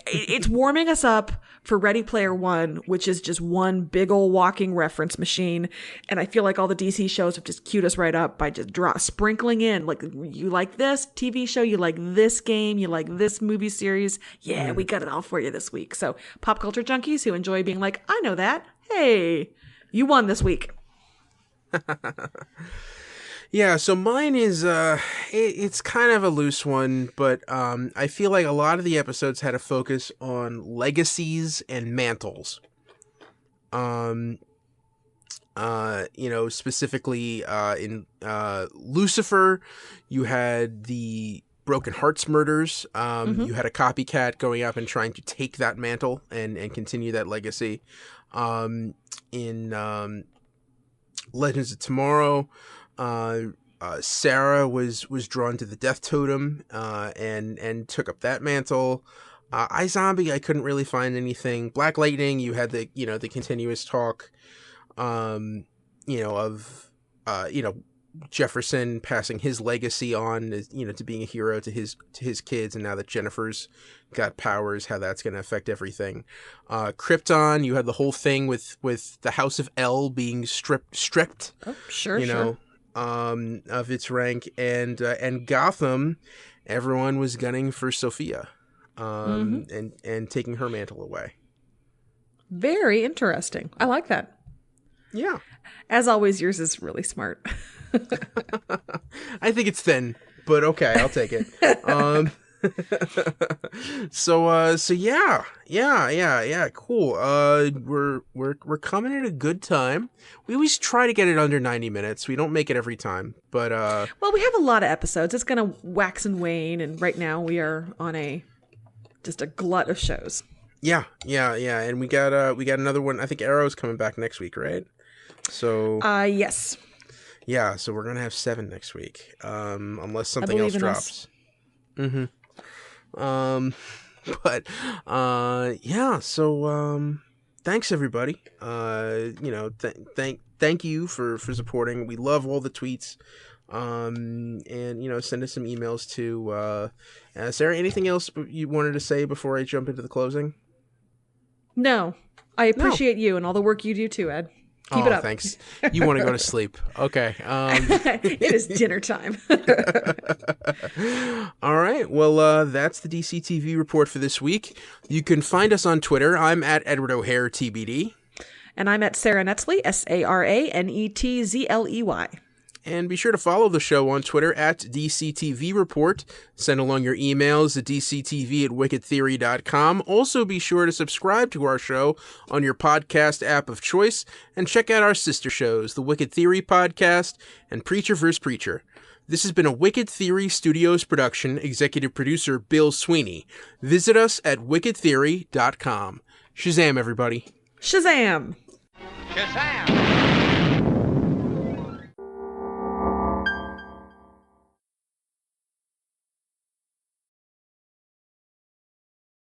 It's warming us up for Ready Player One, which is just one big ol' walking reference machine. And I feel like all the DC shows have just queued us right up by just sprinkling in, like, you like this TV show, you like this game, you like this movie series. Yeah, we got it all for you this week. So pop culture junkies who enjoy being like, I know that. Hey, you won this week. Yeah, so mine is, it's kind of a loose one, but I feel like a lot of the episodes had a focus on legacies and mantles. Specifically in Lucifer, you had the Broken Hearts murders. You had a copycat going up and trying to take that mantle and continue that legacy. In Legends of Tomorrow, Sara was drawn to the Death Totem and took up that mantle. iZombie, I couldn't really find anything. Black Lightning, you had the continuous talk of Jefferson passing his legacy on as, to being a hero to his kids, and now that Jennifer's got powers, how that's going to affect everything. Krypton, you had the whole thing with the House of L being stripped. Oh, sure. Of its rank, and Gotham, everyone was gunning for Sophia, and taking her mantle away. Very interesting. I like that. Yeah. As always, yours is really smart. I think it's thin, but okay, I'll take it. So yeah, cool. We're coming at a good time. We always try to get it under 90 minutes. We don't make it every time, but well, we have a lot of episodes. It's gonna wax and wane, and right now we are on just a glut of shows. Yeah, and we got another one. I think Arrow's coming back next week, right? So yes. Yeah, so we're gonna have 7 next week, unless something else drops. Mm-hmm. But yeah. So thanks everybody. Thank you for supporting. We love all the tweets. And send us some emails to Sarah. Anything else you wanted to say before I jump into the closing? No, I appreciate you and all the work you do too, Ed. Keep it up. Thanks. You want to go to sleep. Okay. It is dinner time. All right. Well, that's the DC TV report for this week. You can find us on Twitter. I'm at Edward O'Hare TBD. And I'm at Sara Netzley, SaraNetzley. And be sure to follow the show on Twitter at DCTV Report. Send along your emails at dctv@wickedtheory.com. Also be sure to subscribe to our show on your podcast app of choice. And check out our sister shows, the Wicked Theory Podcast and Preacher vs. Preacher. This has been a Wicked Theory Studios production. Executive producer Bill Sweeney. Visit us at wickedtheory.com. Shazam, everybody. Shazam! Shazam!